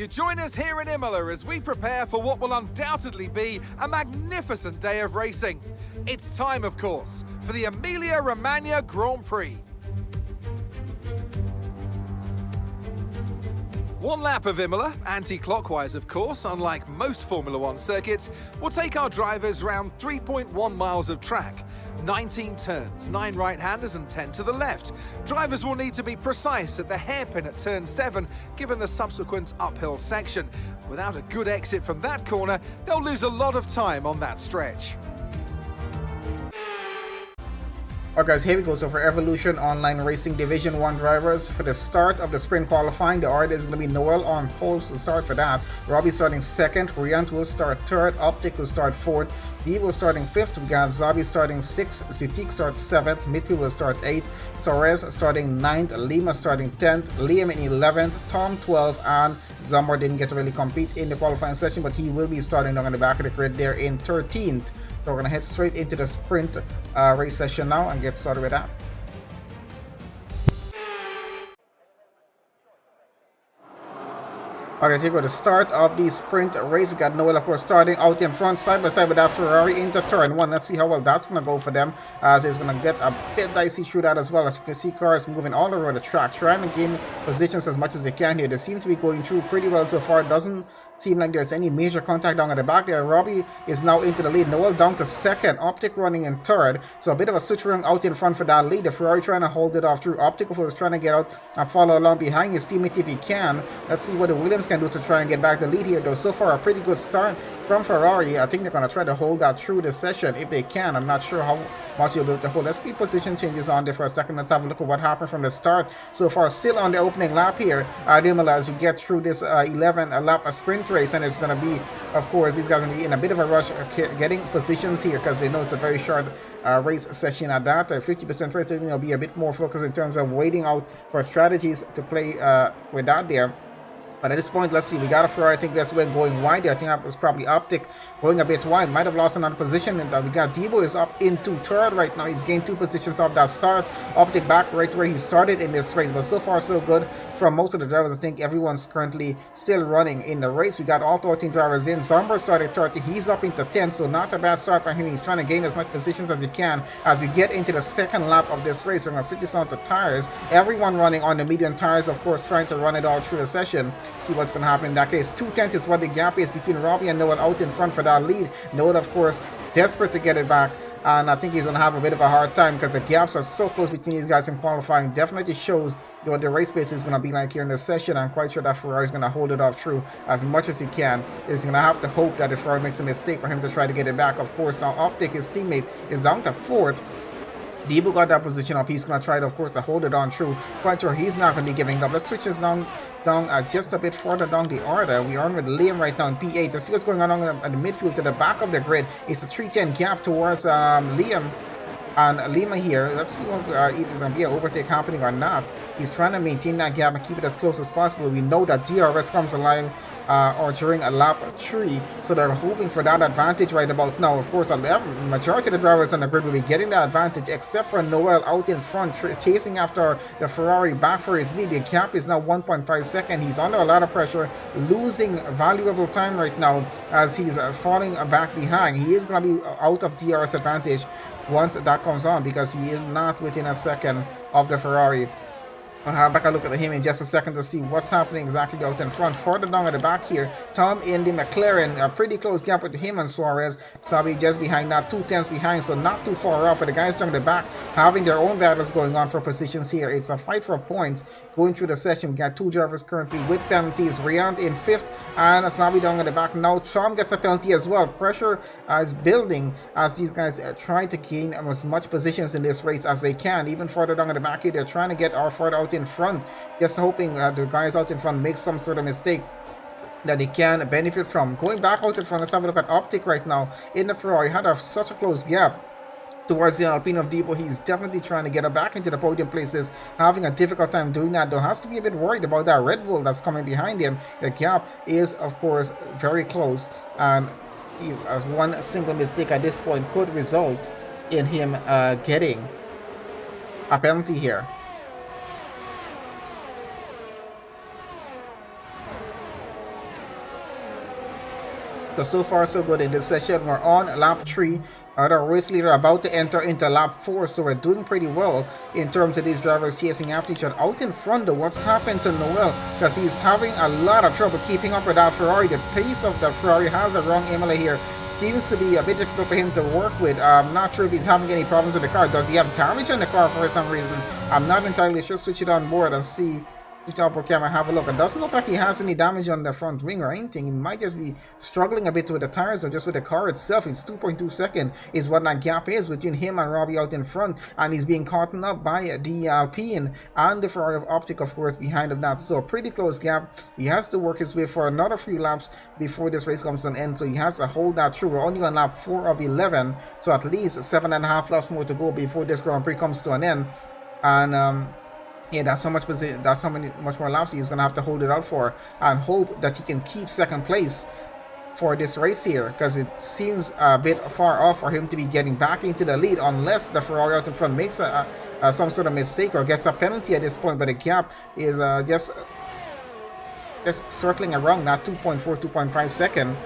you join us here in Imola as we prepare for what will undoubtedly be a magnificent day of racing. It's time, of course, for the Emilia Romagna Grand Prix. One lap of Imola, anti-clockwise of course, unlike most Formula One circuits, will take our drivers round 3.1 miles of track, 19 turns, 9 right-handers and 10 to the left. Drivers will need to be precise at the hairpin at turn 7, given the subsequent uphill section. Without a good exit from that corner, they'll lose a lot of time on that stretch. Alright guys, here we go. So for Evolution Online Racing Division 1 drivers, for the start of the sprint qualifying, the order is going to be Noel on pole to start for that. Robbie starting second, Riant will start third, Optic will start fourth, Devo starting fifth, we got Zabi starting 6th, Zitik starts 7th, Mitri will start 8th, Torres starting 9th, Lima starting 10th, Liam in 11th, Tom 12th, and Zamor didn't get to really compete in the qualifying session, but he will be starting down on the back of the grid there in 13th. So we're going to head straight into the sprint race session now and get started with that. Okay, so here we go, the start of the sprint race. We got Noel, of course, starting out in front, side by side with that Ferrari into turn 1. Let's see how well that's going to go for them, as it's going to get a bit dicey through that as well. As you can see, cars moving all around the track, trying to gain positions as much as they can here. They seem to be going through pretty well so far. It doesn't seem like there's any major contact down at the back there. Robbie is now into the lead. Noel down to second, Optic running in third. So a bit of a switch around out in front for that lead. The Ferrari trying to hold it off through. Optic, of course, trying to get out and follow along behind his teammate if he can. Let's see what the Williams can do to try and get back the lead here, though. So far a pretty good start from Ferrari. I think they're going to try to hold that through the session if they can. I'm not sure how much you'll be able to hold. Let's keep position changes on there for a second. Let's have a look at what happened from the start. So far, still on the opening lap here at Imola as we get through this 11 lap sprint race, and it's going to be, of course, these guys are going to be in a bit of a rush getting positions here because they know it's a very short race session at that. 50% rating will be a bit more focused in terms of waiting out for strategies to play with that there. But at this point, let's see, we got a Ferrari. I think that's when going wide there. I think that was probably Optic going a bit wide. Might have lost another position. And we got Debo is up into third right now. He's gained 2 positions off that start. Optic back right where he started in this race. But so far, so good from most of the drivers. I think everyone's currently still running in the race. We got all 14 drivers in. Zomber started 30. He's up into 10th. So not a bad start for him. He's trying to gain as much positions as he can as we get into the second lap of this race. We're going to switch this on to tires. Everyone running on the medium tires, of course, trying to run it all through the session. See what's going to happen in that case. 2/10 is what the gap is between Robbie and Noel out in front for that lead. Noel, of course, desperate to get it back, and I think he's going to have a bit of a hard time because the gaps are so close between these guys in qualifying. Definitely shows what the race pace is going to be like here in this session. I'm quite sure that Ferrari is going to hold it off through as much as he can. He's going to have to hope that if Ferrari makes a mistake for him to try to get it back. Of course, now Optic, his teammate, is down to 4th. Debo got that position up. He's going to try to, of course, to hold it on through. Quite sure he's not going to be giving up. Let's switch this down just a bit further down the order. We are on with Liam right now in P8. Let's see what's going on in the midfield to the back of the grid. It's a 310 gap towards Liam and Lima here. Let's see what if there's going to be an overtake happening or not. He's trying to maintain that gap and keep it as close as possible. We know that DRS comes alive or during a lap 3, so they're hoping for that advantage right about now. Of course, the majority of the drivers on the grid will be getting that advantage, except for Noel out in front, chasing after the Ferrari back for his lead. The gap is now 1.5 seconds. He's under a lot of pressure, losing valuable time right now as he's falling back behind. He is going to be out of DRS advantage once that comes on because he is not within a second of the Ferrari. I'll have back a look at him in just a second to see what's happening exactly out in front. Further down at the back here, Tom in the McLaren, a pretty close gap with him and Suarez. Sabi just behind, not 2/10 behind, so not too far off. For the guys down the back having their own battles going on for positions here. It's a fight for points going through the session. We got 2 drivers currently with penalties. Riant in 5th and Sabi down at the back. Now Tom gets a penalty as well. Pressure is building as these guys try to gain as much positions in this race as they can. Even further down at the back here, they're trying to get further out in front, just hoping the guys out in front make some sort of mistake that they can benefit from. Going back out in front, let's have a look at Optic right now in the Ferrari. Had such a close gap towards the Alpine of Debo. He's definitely trying to get it back into the podium places, having a difficult time doing that though. Has to be a bit worried about that Red Bull that's coming behind him. The gap is, of course, very close, and one single mistake at this point could result in him getting a penalty here. So far so good in this session. We're on lap 3. Our race leader about to enter into lap 4, so we're doing pretty well in terms of these drivers chasing after each other. Out in front though, what's happened to Noel? Because he's having a lot of trouble keeping up with that Ferrari. The pace of the Ferrari has a wrong EMILIA here. Seems to be a bit difficult for him to work with. I'm not sure if he's having any problems with the car. Does he have damage on the car for some reason? I'm not entirely sure. Switch it on board and see. Switch up for camera, have a look. It doesn't look like he has any damage on the front wing or anything. He might just be struggling a bit with the tires or just with the car itself. It's 2.2 seconds is what that gap is between him and Robbie out in front, and he's being caught up by the Alpine and the Ferrari of Optic, of course, behind of that. So a pretty close gap. He has to work his way for another few laps before this race comes to an end, so he has to hold that through. We're only on lap 4 of 11, so at least 7.5 laps more to go before this Grand Prix comes to an end. And yeah, that's how much more laps he's gonna have to hold it out for, and hope that he can keep second place for this race here, because it seems a bit far off for him to be getting back into the lead unless the Ferrari out in front makes some sort of mistake or gets a penalty at this point. But the gap is just circling around that 2.4, 2.5 second,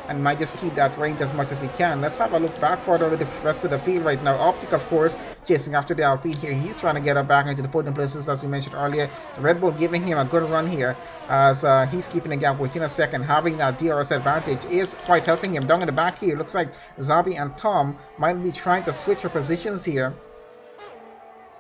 and might just keep that range as much as he can. Let's have a look back further with the rest of the field right now. Optic, of course, chasing after the Alpine here. He's trying to get up back into the podium places, as we mentioned earlier. Red Bull giving him a good run here, as he's keeping the gap within a second. Having that DRS advantage is quite helping him. Down in the back here, looks like Zabi and Tom might be trying to switch their positions here.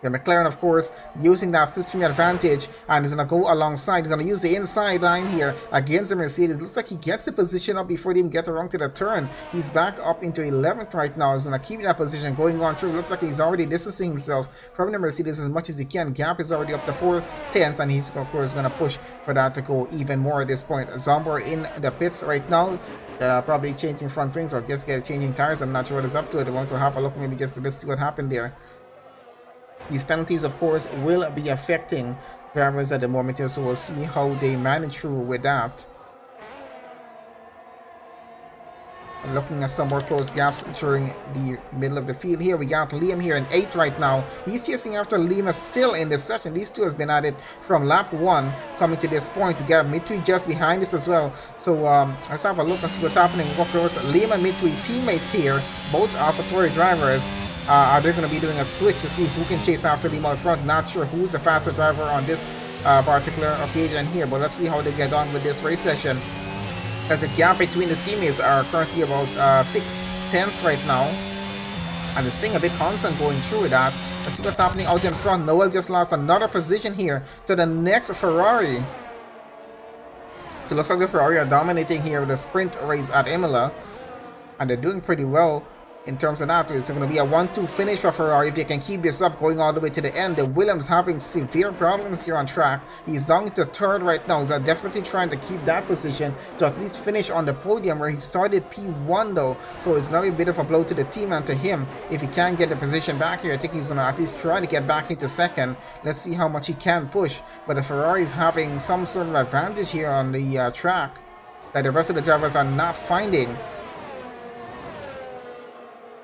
The McLaren, of course, using that slipstream advantage, and he's going to go alongside. He's going to use the inside line here against the Mercedes. Looks like he gets the position up before they even get around to the turn. He's back up into 11th right now. He's going to keep that position going on through. Looks like he's already distancing himself from the Mercedes as much as he can. Gap is already up to 4 tenths, and he's, of course, going to push for that to go even more at this point. Zomber in the pits right now. Probably changing front wings or just changing tires. I'm not sure what is up to it. I want to have a look, maybe just a bit, see what happened there. These penalties, of course, will be affecting drivers at the moment, so we'll see how they manage through with that. And looking at some more close gaps during the middle of the field here, we got Liam here in 8th right now. He's chasing after Lima still in this session. These two has been at it from lap 1 coming to this point. We got Mitui just behind us as well. So let's have a look and see what's happening. Of course, Lima and Mitui teammates here, both AlphaTauri drivers. Are they going to be doing a switch to see who can chase after Lima in front? Not sure who's the faster driver on this particular occasion here, but let's see how they get on with this race session, as the gap between the teammates are currently about 6 tenths right now, and it's staying a bit constant going through that. Let's see what's happening out in front. Noel just lost another position here to the next Ferrari. So it looks like the Ferrari are dominating here with the sprint race at Imola, and they're doing pretty well. In terms of that, it's going to be a 1-2 finish for Ferrari if they can keep this up going all the way to the end. The Williams having severe problems here on track. He's down to 3rd right now. He's desperately trying to keep that position to at least finish on the podium, where he started P1 though. So it's going to be a bit of a blow to the team and to him. If he can get the position back here, I think he's going to at least try to get back into 2nd. Let's see how much he can push. But the Ferrari is having some sort of advantage here on the track that the rest of the drivers are not finding.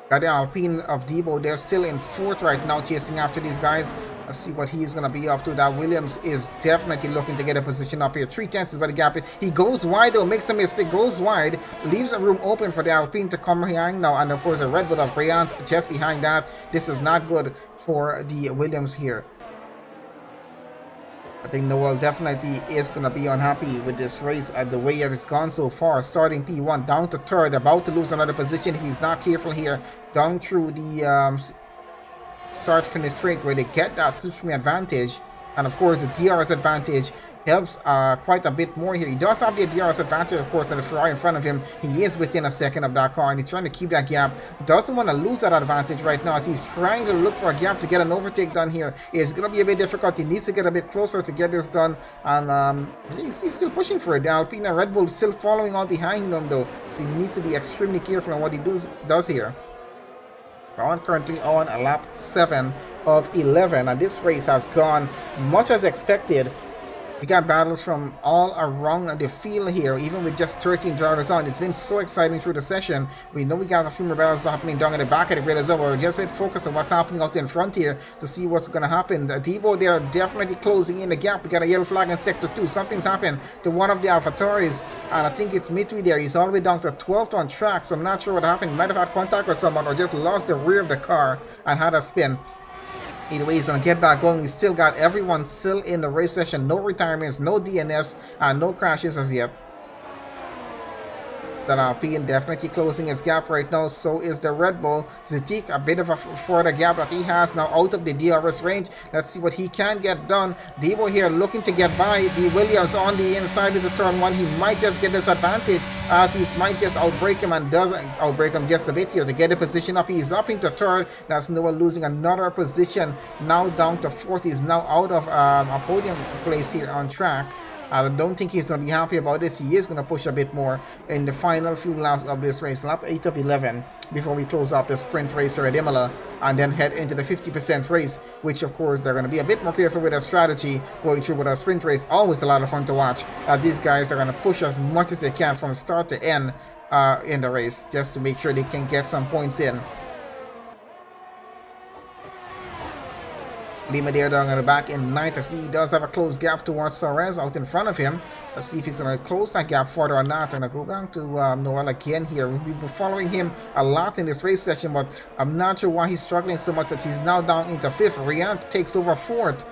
Got the Alpine of Debo, they're still in 4th right now, chasing after these guys. Let's see what he's going to be up to. That Williams is definitely looking to get a position up here. 3 tenths is where the gap is. He goes wide though, makes a mistake, goes wide, leaves a room open for the Alpine to come behind now. And of course, the Red Bull of Bryant just behind that. This is not good for the Williams here. I think Noel definitely is going to be unhappy with this race at the way it's gone so far. Starting P1 down to 3rd, about to lose another position if he's not careful here. Down through the start-finish straight where they get that slipstream advantage. And of course the DRS advantage helps quite a bit more here. He does have the DRS advantage, of course, on the Ferrari in front of him. He is within a second of that car, and he's trying to keep that gap. Doesn't want to lose that advantage right now, as he's trying to look for a gap to get an overtake done here. It's going to be a bit difficult. He needs to get a bit closer to get this done, and he's still pushing for it. The Alpine and Red Bull still following on behind him though, so he needs to be extremely careful on what he does here. We're currently on lap 7 of 11, and this race has gone much as expected. We got battles from all around the field here, even with just 13 drivers on. It's been so exciting through the session. We know we got a few more battles happening down in the back of the grid as well. We're just a bit focused on what's happening out in front here to see what's going to happen. Debo, they are definitely closing in the gap. We got a yellow flag in sector 2. Something's happened to one of the AlphaTauris, and I think it's Mitri there. He's all the way down to 12th on track, so I'm not sure what happened. He might have had contact with someone or just lost the rear of the car and had a spin. Either way, he's going to get back going. We still got everyone still in the race session. No retirements, no DNFs, and no crashes as yet. That Alpine definitely closing its gap right now. So is the Red Bull. Zitik, a bit of a further gap that he has now out of the DRS range. Let's see what he can get done. Debo here looking to get by the Williams on the inside of the turn 1. He might just get this advantage as he might just outbreak him, and doesn't outbreak him just a bit here to get the position up. He's up into third. That's Noah losing another position. Now down to 4th. He's now out of a podium place here on track. I don't think he's going to be happy about this. He is going to push a bit more in the final few laps of this race. Lap 8 of 11 before we close up the sprint race here at Imola and then head into the 50% race, which of course they're going to be a bit more careful with their strategy going through with a sprint race. Always a lot of fun to watch. These guys are going to push as much as they can from start to end in the race just to make sure they can get some points in. Lima there down in the back in 9th. I see he does have a close gap towards Suarez out in front of him. Let's see if he's going to close that gap further or not. I'm going to go down to Noel again here. We've been following him a lot in this race session, but I'm not sure why he's struggling so much, but he's now down into 5th. Riant takes over 4th.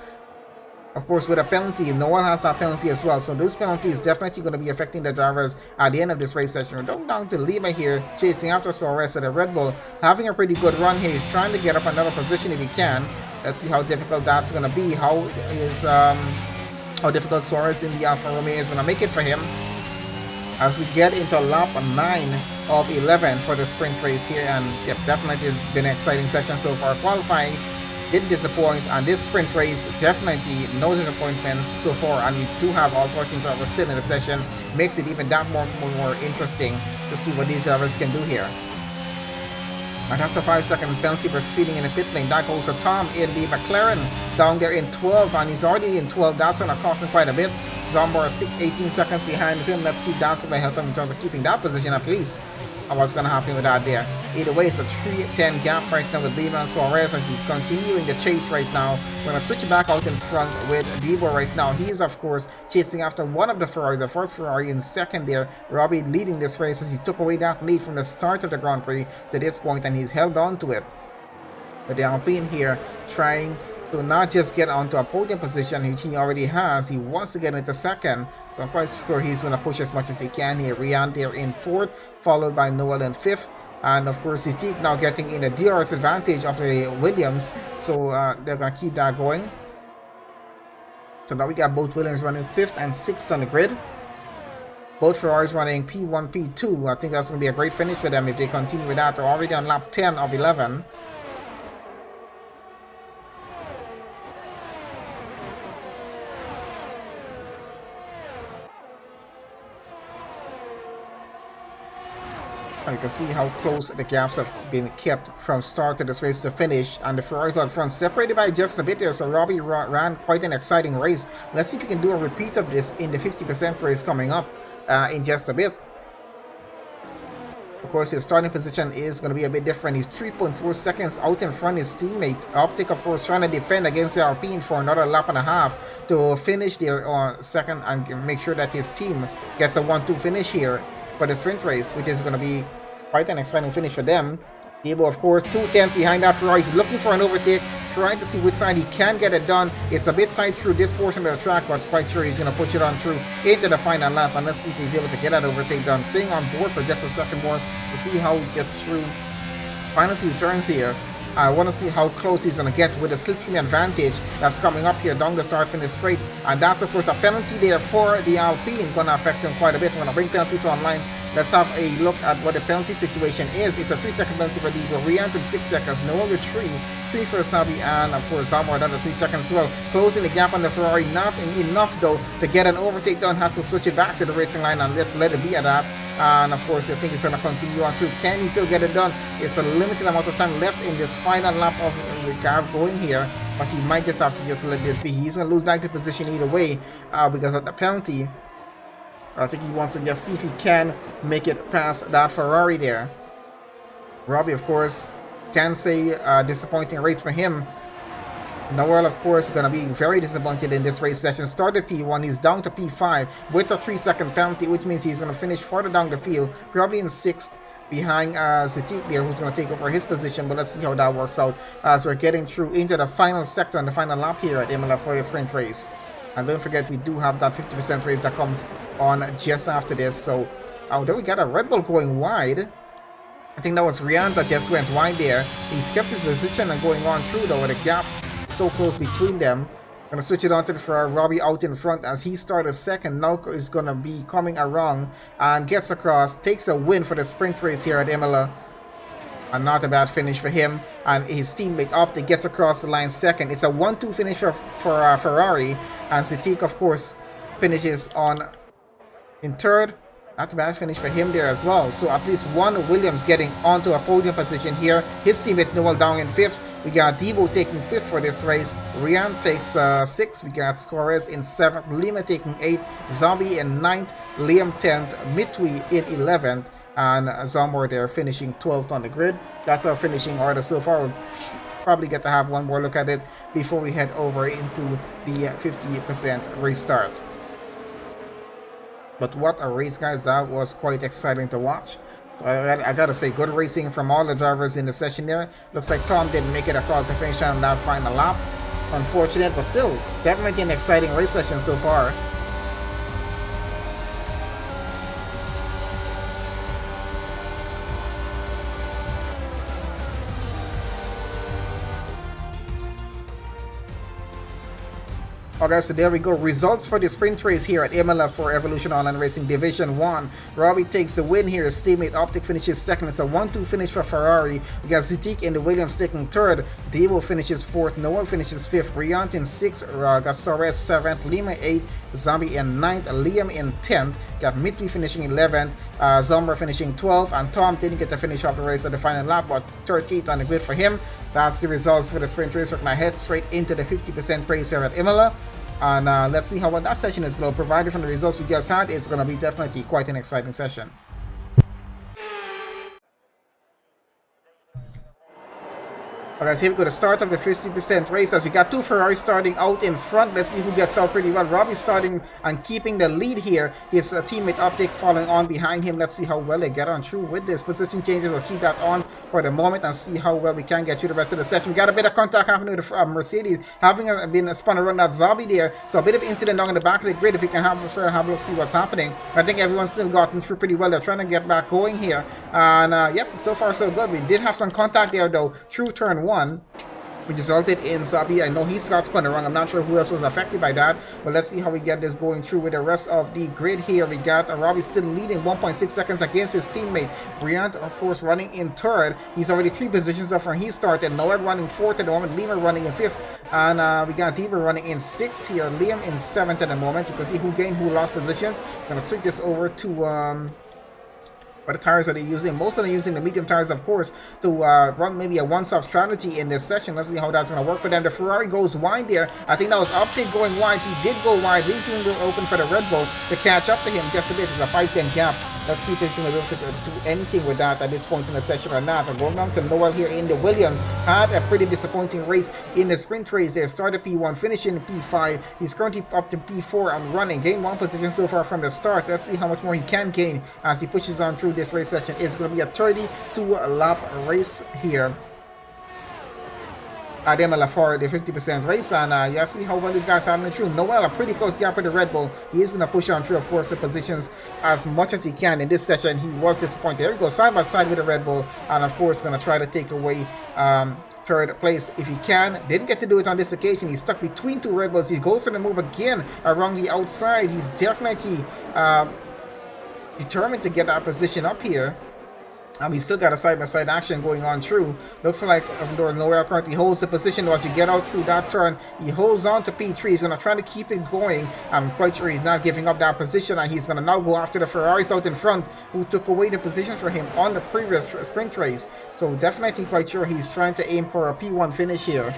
Of course, with a penalty, Noel has that penalty as well. So this penalty is definitely going to be affecting the drivers at the end of this race session. We're down to Lima here, chasing after Suarez at the Red Bull. Having a pretty good run here. He's trying to get up another position if he can. Let's see how difficult that's going to be. How difficult Suarez in the Alfa Romeo is going to make it for him. As we get into lap 9 of 11 for the sprint race here. And yep, definitely has been an exciting session so far. Qualifying didn't disappoint, and this sprint race definitely no disappointments so far, and we do have all 14 drivers still in the session. Makes it even that more interesting to see what these drivers can do here. And that's a 5-second penalty for speeding in the pit lane. That goes to Tom in the McLaren down there in 12, and he's already in 12. That's going to cost him quite a bit. Zombar 18 seconds behind him. Let's see if that's going to help him in terms of keeping that position at least. And what's going to happen with that there. Either way, it's a 3-10 gap right now with Lima and Suarez as he's continuing the chase right now. We're going to switch back out in front with Debo right now. He's, of course, chasing after one of the Ferraris, the first Ferrari in second there. Robbie leading this race as he took away that lead from the start of the Grand Prix to this point, and he's held on to it. But the Alpine here trying to not just get onto a podium position, which he already has. He wants to get into second, so I'm quite sure he's going to push as much as he can here. Rian there in 4th, followed by Noel in 5th, and of course Zitik now getting in a DRS advantage of the Williams, so they're going to keep that going. So now we got both Williams running 5th and 6th on the grid. Both Ferraris running P1, P2. I think that's going to be a great finish for them if they continue with that. They're already on lap 10 of 11. And you can see how close the gaps have been kept from start to this race to finish, and the Ferraris out front separated by just a bit there. So Robbie ran quite an exciting race. Let's see if we can do a repeat of this in the 50% race coming up in just a bit. Of course, his starting position is going to be a bit different. He's 3.4 seconds out in front of his teammate. Optic, of course, trying to defend against the Alpine for another lap and a half to finish there on second and make sure that his team gets a 1-2 finish here for the sprint race, which is going to be quite an exciting finish for them. Debo, of course, 2/10 behind that Ferrari. He's looking for an overtake, trying to see which side he can get it done. It's a bit tight through this portion of the track, but quite sure he's going to push it on through into the final lap, and let's see if he's able to get that overtake done. Staying on board for just a second more to see how he gets through final few turns here. I want to see how close he's going to get with the slipstream advantage that's coming up here down the start finish straight. And that's, of course, a penalty there for the Alpine. Going to affect him quite a bit. We're going to bring penalties online. Let's have a look at what the penalty situation is. It's a 3-second penalty for Debo. Rian with 6 seconds. Noah with 3 for Sabi, and of course Zamor another 3 seconds as well. Closing the gap on the Ferrari. Not enough though to get an overtake done. Has to switch it back to the racing line and just let it be at that. and of course I think it's going to continue on through. Can he still get it done? It's a limited amount of time left in this final lap of the car going here, but he might just have to just let this be. He's going to lose back the position either way because of the penalty. I think he wants to just see if he can make it past that Ferrari there. Robbie, of course, can say disappointing race for him. Noel, of course, going to be very disappointed in this race session. Started P1, he's down to P5 with a 3-second penalty, which means he's going to finish further down the field, probably in 6th behind Zatik there, who's going to take over his position. But let's see how that works out as we're getting through into the final sector and the final lap here at Imola for the sprint race. And don't forget, we do have that 50% race that comes on just after this. So, there we got a Red Bull going wide. I think that was Rian that just went wide there. He's kept his position and going on through though with a gap so close between them. Gonna switch it on to the Ferrari. Robbie out in front as he started second. Now is gonna be coming around and gets across, takes a win for the sprint race here at Imola. And not a bad finish for him. And his teammate Optic gets across the line second. It's a 1-2 finish for Ferrari. And Zatik, of course, finishes on in third. Not a bad finish for him there as well. So at least one Williams getting onto a podium position here. His teammate Noel down in 5th. We got Devo taking 5th for this race. Rian takes 6th. We got Suarez in 7th. Lima taking 8th. Zombie in 9th. Liam 10th. Mitwi in 11th. And Zombor there finishing 12th on the grid. That's our finishing order so far. We'll probably get to have one more look at it before we head over into the 50% restart. But what a race, guys. That was quite exciting to watch. So I gotta say, good racing from all the drivers in the session there. Looks like Tom didn't make it across the finish line on that final lap. Unfortunate, but still definitely an exciting race session so far. Okay, so there we go. Results for the sprint race here at Imola for Evolution Online Racing Division 1. Robbie takes the win here. His teammate Optic finishes second. It's a 1-2 finish for Ferrari. We got Zatik in the Williams taking third. Devo finishes 4th. Noel finishes 5th. Riant in 6th. Got Suarez 7th. Lima 8th. Zombie in 9th. Liam in 10th. Got Mitwi finishing 11th. Zomber finishing 12th. And Tom didn't get to finish off the race at the final lap, but 13th on the grid for him. That's the results for the sprint race. We're going to head straight into the 50% race here at Imola. And let's see how that session is going to. Provided from the results we just had, it's going to be definitely quite an exciting session. Alright, so here we go, the start of the 50% race as we got two Ferraris starting out in front. Let's see who gets out pretty well. Robbie starting and keeping the lead here. His teammate Optic following on behind him. Let's see how well they get on through with this. Position changes, we'll keep that on for the moment and see how well we can get through the rest of the session. We got a bit of contact happening with the Mercedes, having been spun around that zombie there. So a bit of incident down in the back of the grid. If we can have a look, see what's happening. I think everyone's still gotten through pretty well. They're trying to get back going here. And yep, so far so good. We did have some contact there though through turn 1, which resulted in Zabi. I know he's got spun around. I'm not sure who else was affected by that, but let's see how we get this going through with the rest of the grid here. We got Robbie still leading 1.6 seconds against his teammate. Briant, of course, running in third. He's already 3 positions up from he started. Noah running 4th at the moment. Lima running in 5th. And we got Deeper running in 6th here. Liam in 7th at the moment. You can see who gained, who lost positions. I'm going to switch this over to what the tires are they using. Most of them are using the medium tires, of course, to run maybe a one-stop strategy in this session. Let's see how that's going to work for them. The Ferrari goes wide there. I think that was Optic going wide. He did go wide. Leaves room open for the Red Bull to catch up to him just a bit. It's a 5-10 gap. Let's see if he's going to be able to do anything with that at this point in the session or not. And going on to Noel here in the Williams. Had a pretty disappointing race in the sprint race there. Started P1, finishing P5. He's currently up to P4 and running. Gained 1 position so far from the start. Let's see how much more he can gain as he pushes on through this race session. It's going to be a 32-lap race here at Imola for the 50% race, and you see how well these guys are having through. Noel, a pretty close gap with the Red Bull. He is going to push on through, of course, the positions as much as he can. In this session, he was disappointed. There we go, side by side with the Red Bull, and of course, going to try to take away third place if he can. Didn't get to do it on this occasion. He's stuck between 2 Red Bulls. He goes to the move again around the outside. He's definitely determined to get that position up here. We still got a side-by-side action going on through. Looks like Noel currently holds the position as we get out through that turn. He holds on to P3. He's going to try to keep it going. I'm quite sure he's not giving up that position, and he's going to now go after the Ferraris out in front who took away the position for him on the previous sprint race. So definitely quite sure he's trying to aim for a P1 finish here.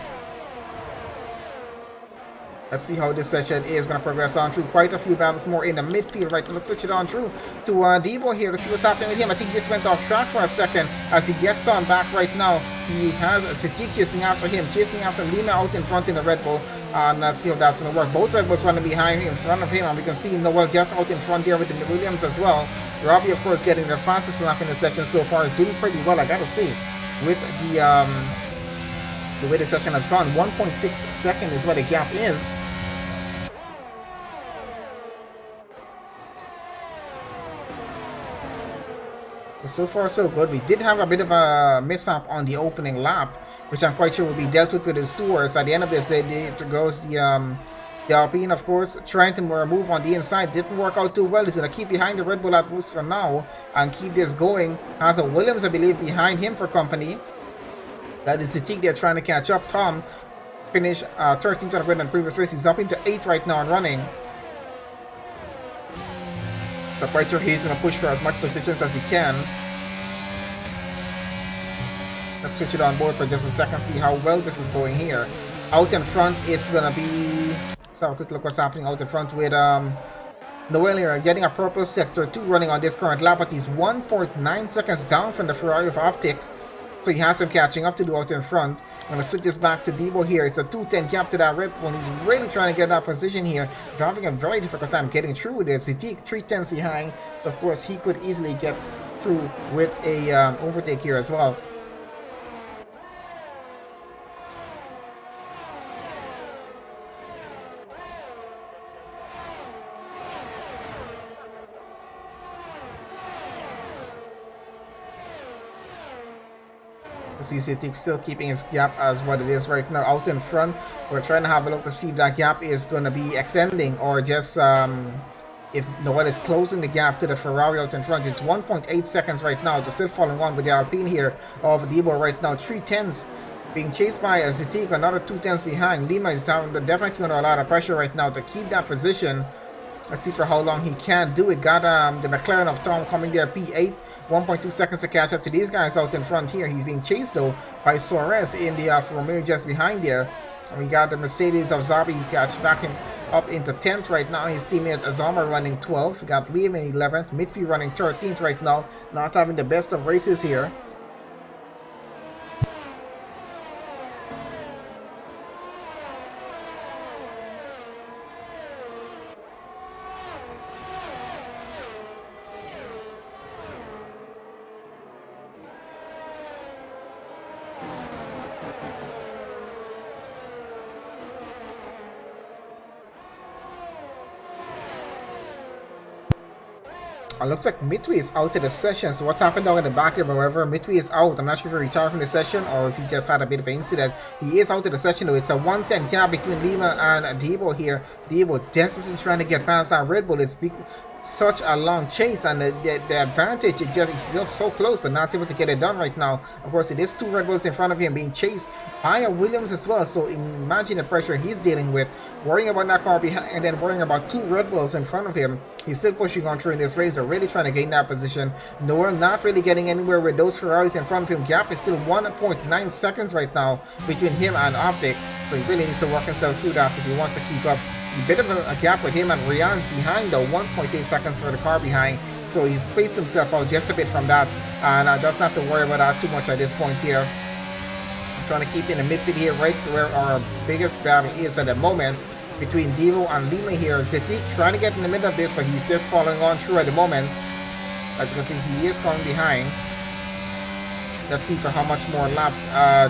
Let's see how this session is going to progress on through. Quite a few battles more in the midfield right now. Let's switch it on through to Debo here. Let's see what's happening with him. I think he just went off track for a second as he gets on back right now. He has Sadiq chasing after him, chasing after Lima out in front in the Red Bull. And let's see how that's going to work. Both Red Bulls running behind him, in front of him, and we can see Noel just out in front there with the Williams as well. Robbie, of course, getting the fastest lap in the session so far, is doing pretty well, I gotta say. With the way the session has gone, 1.6 seconds is what the gap is. So far so good. We did have a bit of a mishap on the opening lap, which I'm quite sure will be dealt with the stewards. At the end of this day, there goes the Alpine, of course, trying to move on the inside. Didn't work out too well. He's going to keep behind the Red Bull at boost for now and keep this going. Has a Williams, I believe, behind him for company. That is the team they're trying to catch up. Tom finished 13th on the grid in the previous race. He's up into 8th right now and running. So quite sure he's going to push for as much positions as he can. Let's switch it on board for just a second, see how well this is going here. Out in front, it's going to be... Let's have a quick look what's happening out in front with Noel here, getting a purple sector 2 running on this current lap, but he's 1.9 seconds down from the Ferrari of Optic. So he has some catching up to do out in front. I'm going to switch this back to Debo here. It's a 2:10 gap to that Red Bull. He's really trying to get that position here. They're having a very difficult time getting through with it. Sadiq 3/10s behind. So of course he could easily get through with a overtake here as well. Sadiq still keeping his gap as what it is right now out in front. We're trying to have a look to see if that gap is going to be extending or just if Noel is closing the gap to the Ferrari out in front. It's 1.8 seconds right now. They're still following on with the Alpine here of Debo right now. 3/10s being chased by Sadiq, another 2/10s behind. Lima is definitely under a lot of pressure right now to keep that position. Let's see for how long he can do it. Got the McLaren of Tom coming there, P8. 1.2 seconds to catch up to these guys out in front here. He's being chased though by Suarez in the Romeo just behind there. And we got the Mercedes of Zabi catch back him up into 10th right now. His teammate Azama running 12th. We got Liam in 11th. Mitfi running 13th right now. Not having the best of races here. Looks like Mitwi is out of the session. So what's happened down in the back here, however, Mitwi is out. I'm not sure if he retired from the session or if he just had a bit of an incident. He is out of the session though. It's a 1:10 gap between Lima and Debo here. Debo desperately trying to get past that Red Bull. It's such a long chase, and the advantage is just still so close, but not able to get it done right now. Of course, it is 2 Red Bulls in front of him being chased by a Williams as well. So imagine the pressure he's dealing with, worrying about that car behind and then worrying about 2 Red Bulls in front of him. He's still pushing on through in this race. They're really trying to gain that position. Noel not really getting anywhere with those Ferraris in front of him. Gap is still 1.9 seconds right now between him and Optic. So he really needs to work himself through that if he wants to keep up. A bit of a gap with him and Rian behind though, 1.8 seconds for the car behind. So he's spaced himself out just a bit from that, and doesn't have to worry about that too much at this point here. I'm trying to keep in the midfield here, right where our biggest battle is at the moment between Devo and Lima here. Sadiq trying to get in the middle of this, but he's just following on through at the moment. As you can see, he is coming behind. Let's see for how much more laps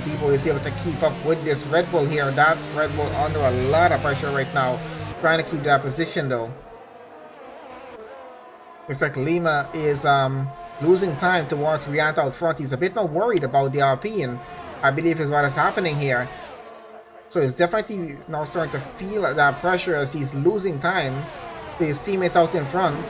Devo is able to keep up with this Red Bull here. That Red Bull under a lot of pressure right now, trying to keep that position though. Looks like Lima is losing time towards Riant out front. He's a bit more worried about the Alpine, I believe is what is happening here. So he's definitely now starting to feel that pressure as he's losing time to his teammate out in front.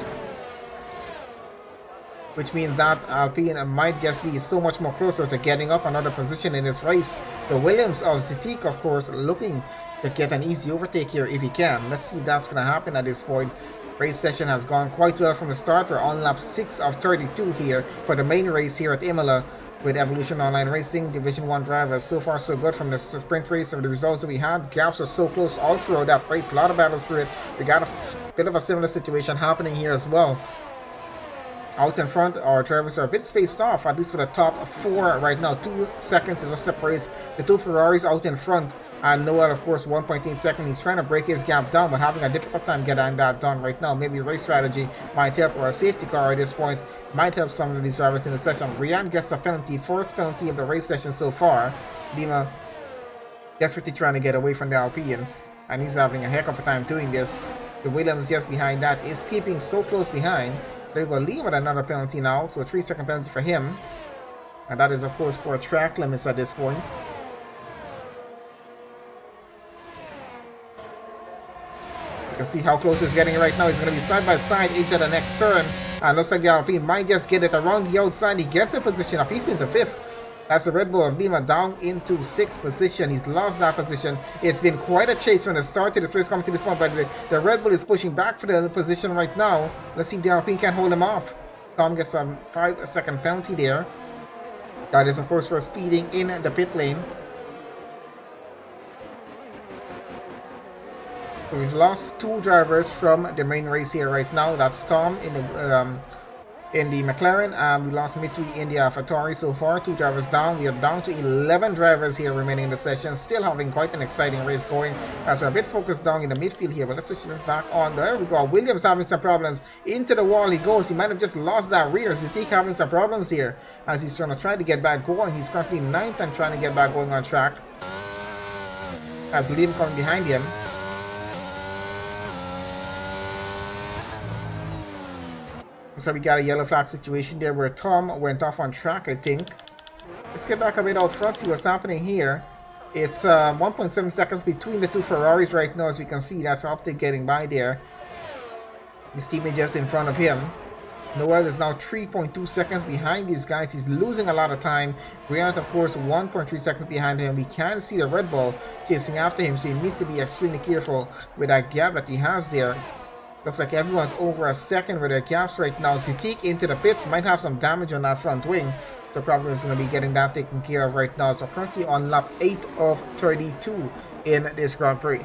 which means that Alpine might just be so much more closer to getting up another position in this race. The Williams of Zitik, of course, looking to get an easy overtake here if he can. Let's see if that's going to happen at this point. Race session has gone quite well from the start. We're on lap 6 of 32 here for the main race here at Imola with Evolution Online Racing Division 1 drivers. So far so good from the sprint race of the results that we had. Gaps were so close all throughout that race. A lot of battles through it. We got a bit of a similar situation happening here as well. Out in front, our drivers are a bit spaced off, at least for the top 4 right now. 2 seconds is what separates the 2 Ferraris out in front. And Noel, of course, 1.8 seconds. He's trying to break his gap down, but having a difficult time getting that done right now. Maybe race strategy might help, or a safety car at this point might help some of these drivers in the session. Rian gets a penalty, 4th penalty of the race session so far. Lima desperately trying to get away from the Alpine, and he's having a heck of a time doing this. The Williams just behind that is keeping so close behind. There we go, Lee with another penalty now, so 3-second penalty for him. And that is, of course, for track limits at this point. You can see how close it's getting right now. He's going to be side by side into the next turn. And looks like the Alpine might just get it around the outside. He gets a position up. He's into 5th. That's the Red Bull of Lima down into 6th position. He's lost that position. It's been quite a chase from the start to this race coming to this point, but the Red Bull is pushing back for the position right now. Let's see if the Alpine can hold him off. Tom gets a 5-second penalty there. That is, of course, for speeding in the pit lane. So we've lost 2 drivers from the main race here right now. That's Tom in the McLaren, and we lost Mitri in the AlphaTauri so far. 2 drivers down. We are down to 11 drivers here remaining in the session. Still having quite an exciting race going. So a bit focused down in the midfield here, but let's switch it back on. There we go. Williams having some problems. Into the wall he goes. He might have just lost that rear. Zitik having some problems here as he's trying to get back going. He's currently 9th and trying to get back going on track. As Liam coming behind him. So we got a yellow flag situation there where Tom went off on track, I think. Let's get back a bit out front, see what's happening here. It's 1.7 seconds between the 2 Ferraris right now, as we can see. That's Optic getting by there. His teammate just in front of him. Noel is now 3.2 seconds behind these guys. He's losing a lot of time. Briant, of course, 1.3 seconds behind him. We can see the Red Bull chasing after him, so he needs to be extremely careful with that gap that he has there. Looks like everyone's over a second with their gaps right now. Zitik into the pits, might have some damage on that front wing. So probably is going to be getting that taken care of right now. So currently on lap 8 of 32 in this Grand Prix.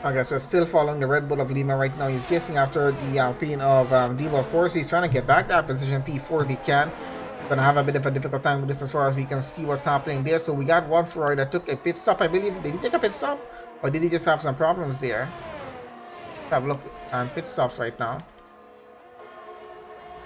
Okay, so still following the Red Bull of Lima right now. He's chasing after the Alpine of Diva. Of course, he's trying to get back that position P4 if he can. Gonna have a bit of a difficult time with this as far as we can see what's happening there. So we got one Ferrari that took a pit stop, I believe. Did he take a pit stop? Or did he just have some problems there? Let's have a look on pit stops right now.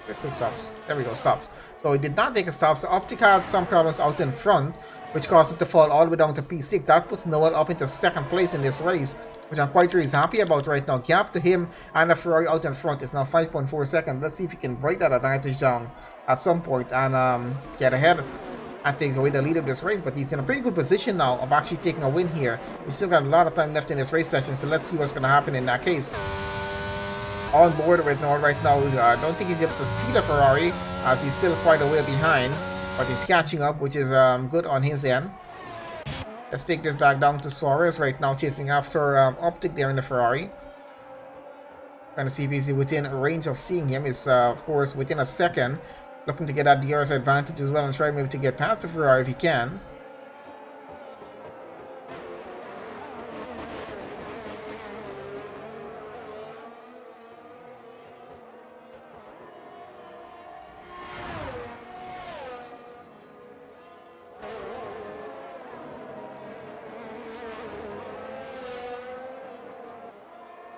Pit stops. There we go, stops. So he did not take a stop. So Optic had some problems out in front, which caused it to fall all the way down to P6. That puts Noel up into 2nd place in this race, which I'm quite sure he's happy about right now. Gap to him and the Ferrari out in front is now 5.4 seconds. Let's see if he can break that advantage down at some point and get ahead and take away the lead of this race. But he's in a pretty good position now of actually taking a win here. We still got a lot of time left in this race session, so let's see what's going to happen in that case. On board with Noel right now. I don't think he's able to see the Ferrari as he's still quite a way behind, but he's catching up, which is good on his end. Let's take this back down to Suarez right now, chasing after Optic there in the Ferrari. Trying to see if he's within range of seeing him. Is of course within a second. Looking to get that DRS advantage as well and try maybe to get past the Ferrari if he can.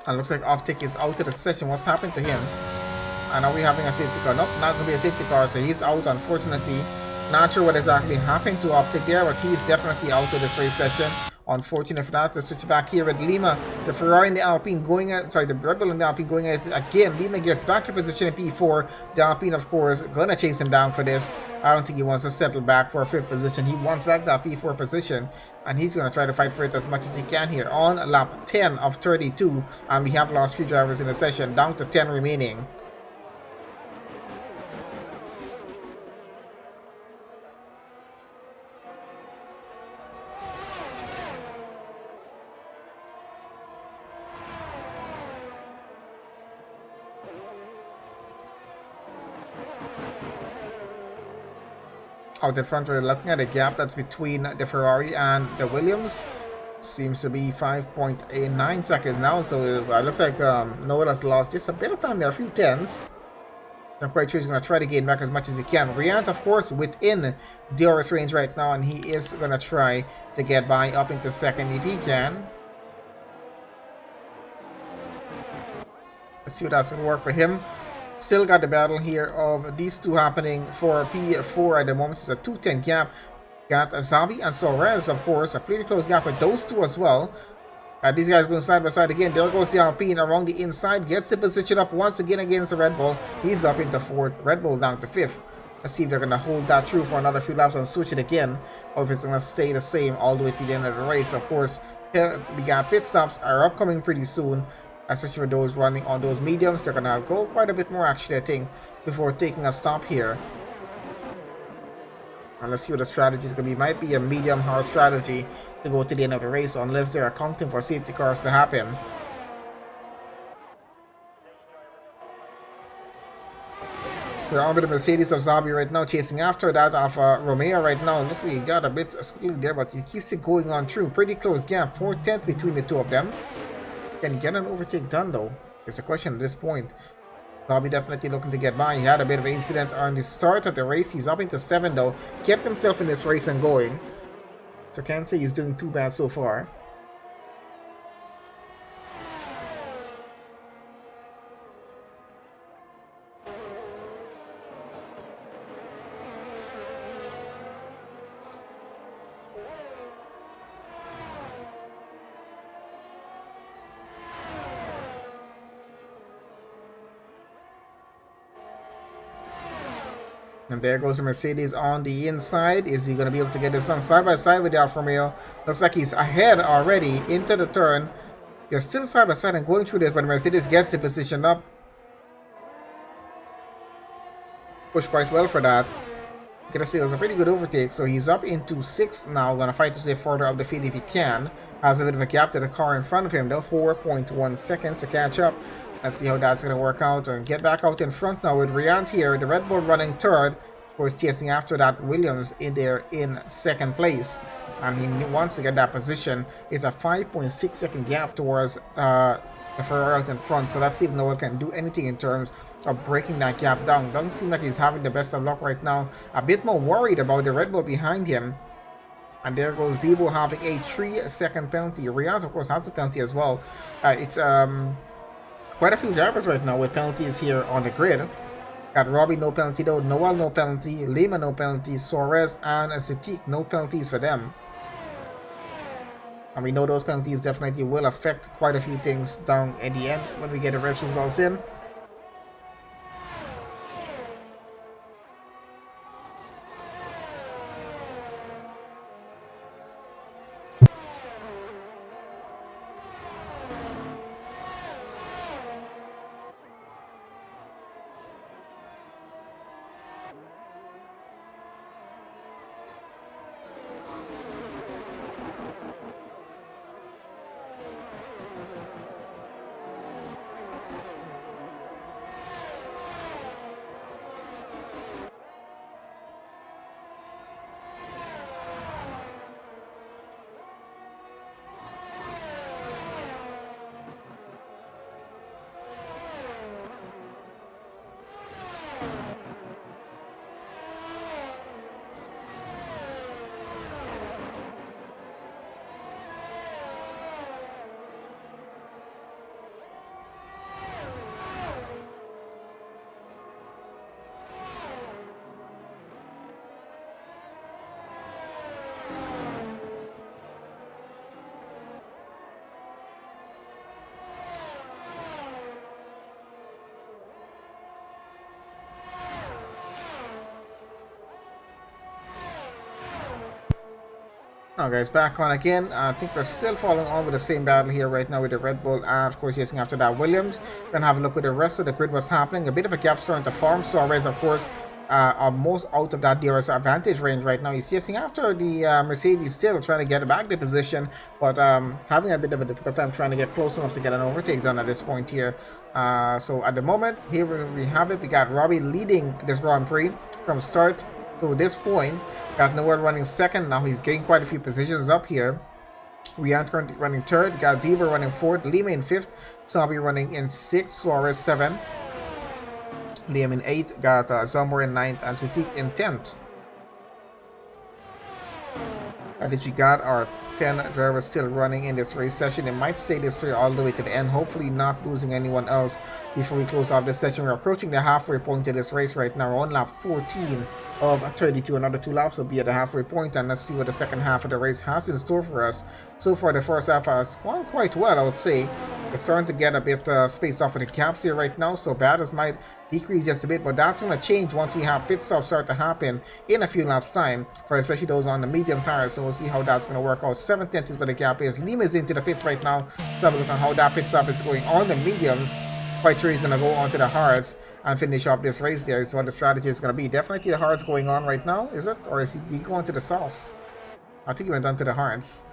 And looks like Optic is out of the session. What's happened to him? And are we having a safety car? Nope, not going to be a safety car, so he's out, unfortunately. Not sure what exactly happened to Optic there, but he's definitely out of this race session. Unfortunate for that. Let's switch back here with Lima. The Ferrari and the Alpine going at, sorry, the Red Bull and the Alpine going at it again. Lima gets back to position in P4. The Alpine, of course, gonna chase him down for this. I don't think he wants to settle back for a 5th position. He wants back that P4 position, and he's gonna try to fight for it as much as he can here on lap 10 of 32. And we have lost 3 drivers in the session, down to 10 remaining. Out in front, we're looking at the gap that's between the Ferrari and the Williams. Seems to be 5.89 seconds now, so it looks like Noah has lost just a bit of time there, a few tenths. I'm quite sure he's going to try to gain back as much as he can. Riant, of course, within DRS range right now, and he is going to try to get by up into 2nd if he can. Let's see what that's going to work for him. Still got the battle here of these two happening for P4 at the moment. It's a 2:10 gap. Got Zabi and Soares, of course, a pretty close gap with those two as well. These guys going side by side again. There goes the Alpine around the inside. Gets the position up once again against the Red Bull. He's up into 4th. Red Bull down to 5th. Let's see if they're going to hold that true for another few laps and switch it again, or if it's going to stay the same all the way to the end of the race. Of course, we got pit stops are upcoming pretty soon. Especially for those running on those mediums, they're gonna go quite a bit more actually, I think, before taking a stop here. And let's see what the strategy is gonna be. Might be a medium hard strategy to go to the end of the race, unless they're accounting for safety cars to happen. We're on with the Mercedes of Zabi right now, chasing after that of Romeo right now. Literally got a bit squiggly there, but he keeps it going on through. Pretty close gap, 4/10 between the two of them. Can he get an overtake done though? It's a question at this point. Bobby definitely looking to get by. He had a bit of an incident on the start of the race. He's up into 7 though. Kept himself in this race and going. So can't say he's doing too bad so far. And there goes the Mercedes on the inside. Is he going to be able to get this done side by side with the Alfa Romeo? Looks like he's ahead already into the turn. You're still side by side and going through this, but the Mercedes gets the position up. Pushed quite well for that. Gonna say it was a pretty good overtake, so he's up into 6th now. Gonna fight to stay further up the field if he can. Has a bit of a gap to the car in front of him though, 4.1 seconds to catch up. Let's see how that's gonna work out and get back out in front now with Riant here. The Red Bull running 3rd. Of course, chasing after that Williams in there in 2nd place, and he wants to get that position. It's a 5.6 second gap towards the Ferrari out in front, so let's see if Noah can do anything in terms of breaking that gap down. Doesn't seem like he's having the best of luck right now. A bit more worried about the Red Bull behind him. And there goes Debo having a 3-second penalty. Riant, of course, has a penalty as well. It's quite a few drivers right now with penalties here on the grid. Got Robbie, no penalty though. Noel, no penalty. Lima, no penalty. Suarez and Sadiq, no penalties for them. And we know those penalties definitely will affect quite a few things down in the end when we get the race results in. Now guys, back on again. I think we're still following on with the same battle here right now with the Red Bull and of course chasing after that Williams. Gonna have a look with the rest of the grid, what's happening. A bit of a gap starting to form. Suarez of course almost out of that DRS advantage range right now. He's chasing after the Mercedes, still trying to get back the position, but having a bit of a difficult time trying to get close enough to get an overtake done at this point here. So at the moment, here we have it. We got Robbie leading this Grand Prix from start to this point. Got Noel running second. Now he's gained quite a few positions up here. We are currently running third. Got Diva running fourth. Lima in fifth. Sabi running in sixth. Suarez 7th. Liam in 8th. Got Zomber in 9th. And Zatik in 10th. At least we got our 10 drivers still running in this race session. It might stay this way all the way to the end, hopefully not losing anyone else before we close off this session. We're approaching the halfway point of this race right now. We're on lap 14 of 32. Another 2 laps will be at the halfway point, and let's see what the second half of the race has in store for us. So far the first half has gone quite well, I would say. We're starting to get a bit spaced off of the caps here right now, so battles might decrease just a bit, but that's going to change once we have pit stops start to happen in a few laps time, for especially those on the medium tires. So we'll see how that's going to work out. 7/10 is where the gap is. Lima is into the pits right now. Let's have a look at how that pit stop is going on the mediums. Quite sure he's going to go onto the hards and finish up this race there. So what the strategy is going to be. Definitely the hards going on right now, is it? Or is he going to the sauce? I think he went on to the hards.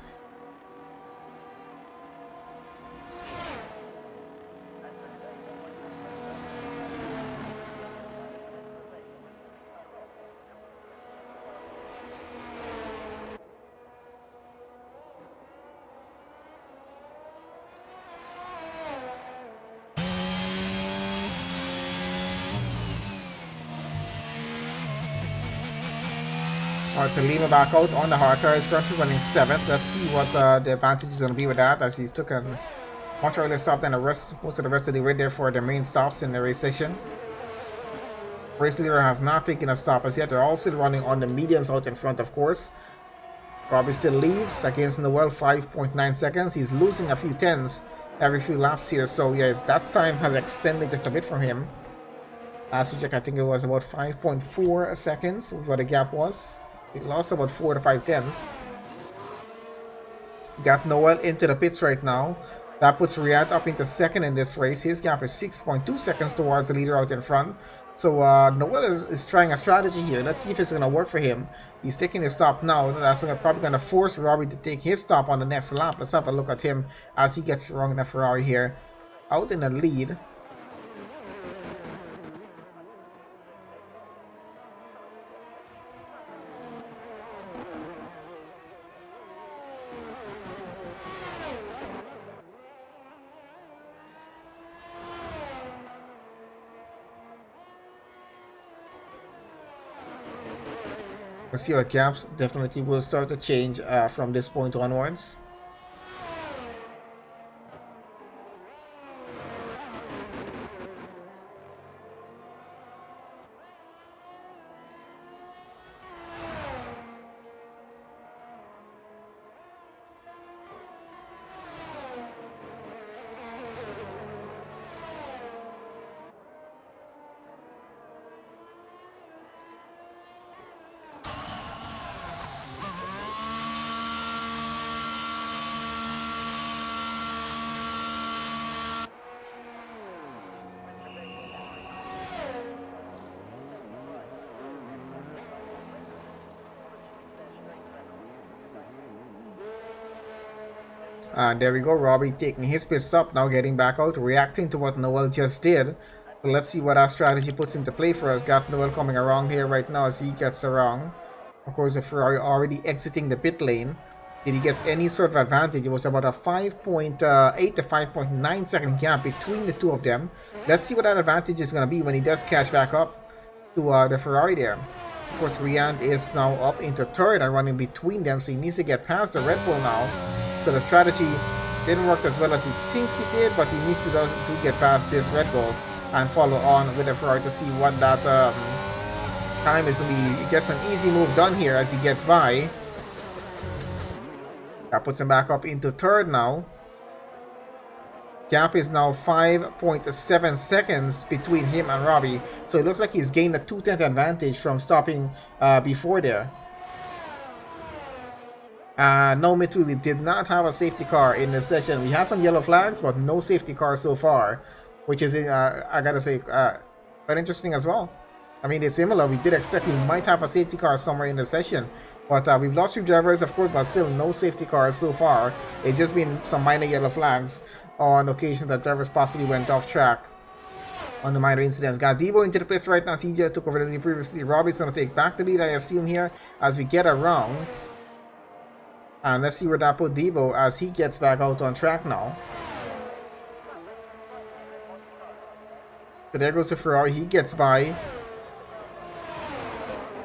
Alright, so Lima back out on the hard tires, currently running 7th. Let's see what the advantage is going to be with that, as he's took a much earlier stop than most of the rest of the way there for their main stops in the race session. Race leader has not taken a stop as yet. They're all still running on the mediums out in front, of course. Robbie still leads against Noel, 5.9 seconds. He's losing a few tenths every few laps here, so yes, that time has extended just a bit from him. Last we checked, I think it was about 5.4 seconds, what the gap was. He lost about 4 to 5 tenths. Got Noel into the pits right now. That puts Riyadh up into second in this race. His gap is 6.2 seconds towards the leader out in front. So Noel is trying a strategy here. Let's see if it's going to work for him. He's taking his stop now. That's probably going to force Robbie to take his stop on the next lap. Let's have a look at him as he gets wrong in the Ferrari here. Out in the lead. The see our gaps definitely will start to change from this point onwards. There we go, Robbie taking his pit stop, now getting back out, reacting to what Noel just did. So let's see what our strategy puts into play for us. Got Noel coming around here right now as he gets around. Of course, the Ferrari already exiting the pit lane. Did he get any sort of advantage? It was about a 5.8 to 5.9 second gap between the two of them. Let's see what that advantage is going to be when he does catch back up to the Ferrari there. Of course, Riyadh is now up into third and running between them, so he needs to get past the Red Bull now. So the strategy didn't work as well as he think he did, but he needs to get past this Red Bull and follow on with the Ferrari to see what that time is. He gets an easy move done here as he gets by. That puts him back up into third now. Gap is now 5.7 seconds between him and Robbie. So it looks like he's gained a 2/10 advantage from stopping before there. No, Mitui, we did not have a safety car in this session. We had some yellow flags, but no safety car so far, which is, I gotta say, quite interesting as well. I mean, it's similar. We did expect we might have a safety car somewhere in the session, but we've lost 3 drivers, of course, but still no safety cars so far. It's just been some minor yellow flags on occasion that drivers possibly went off track on the minor incidents. Got Debo into the pits right now. CJ took over the lead previously. Robbie's going to take back the lead, I assume, here as we get around. And let's see where that put Debo as he gets back out on track now. So there goes the Ferrari. He gets by.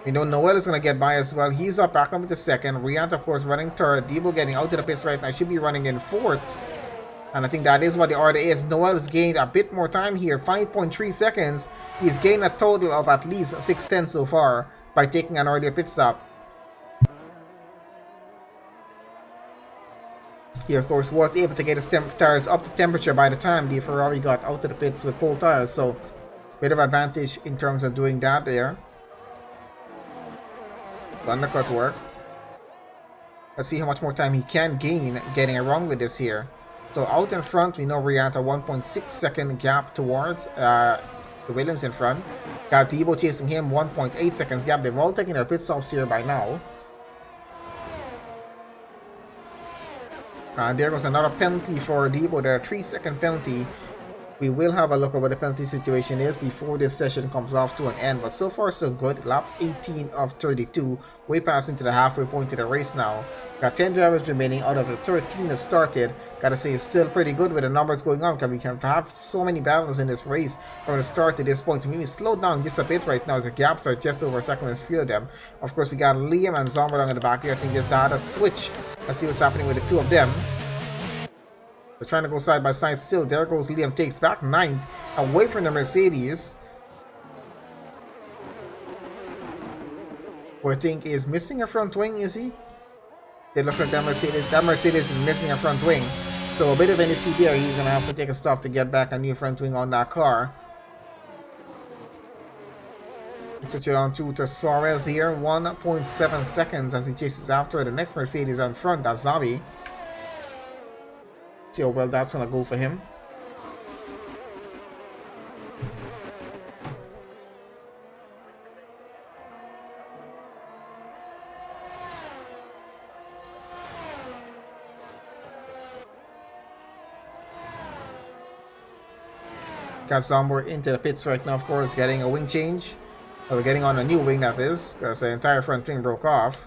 We know Noel is going to get by as well. He's up back up into second. Riant, of course, running third. Debo getting out to the pits right now. Should be running in fourth. And I think that is what the order is. Noel has gained a bit more time here. 5.3 seconds. He's gained a total of at least 6:10 so far by taking an earlier pit stop. He, of course, was able to get his tires up to temperature by the time the Ferrari got out of the pits with cold tires. So, bit of advantage in terms of doing that there. Undercut work. Let's see how much more time he can gain getting around with this here. So out in front, we know Riant a 1.6 second gap towards the Williams in front. Got Debo chasing him, 1.8 seconds gap. They've all taken their pit stops here by now. And there was another penalty for Debo there, 3-second penalty. We will have a look at what the penalty situation is before this session comes off to an end. But so far so good. Lap 18 of 32. Way past into the halfway point of the race now. Got 10 drivers remaining out of the 13 that started. Gotta say it's still pretty good with the numbers going on, because we can have so many battles in this race from the start to this point. To me, we slowed down just a bit right now as the gaps are just over a second and few of them. Of course, we got Liam and Zombardong in the back here. I think just had a switch. Let's see what's happening with the two of them. They're trying to go side by side still. There goes Liam, takes back 9th away from the Mercedes, who I think is missing a front wing, is he? They look like that Mercedes is missing a front wing. So a bit of an issue there. He's going to have to take a stop to get back a new front wing on that car. Switch it on to Suarez here. 1.7 seconds as he chases after the next Mercedes on front. That's Zabi. See how well that's gonna go for him. Got Zombor into the pits right now, of course, getting a wing change. Well, getting on a new wing, that is, because the entire front wing broke off.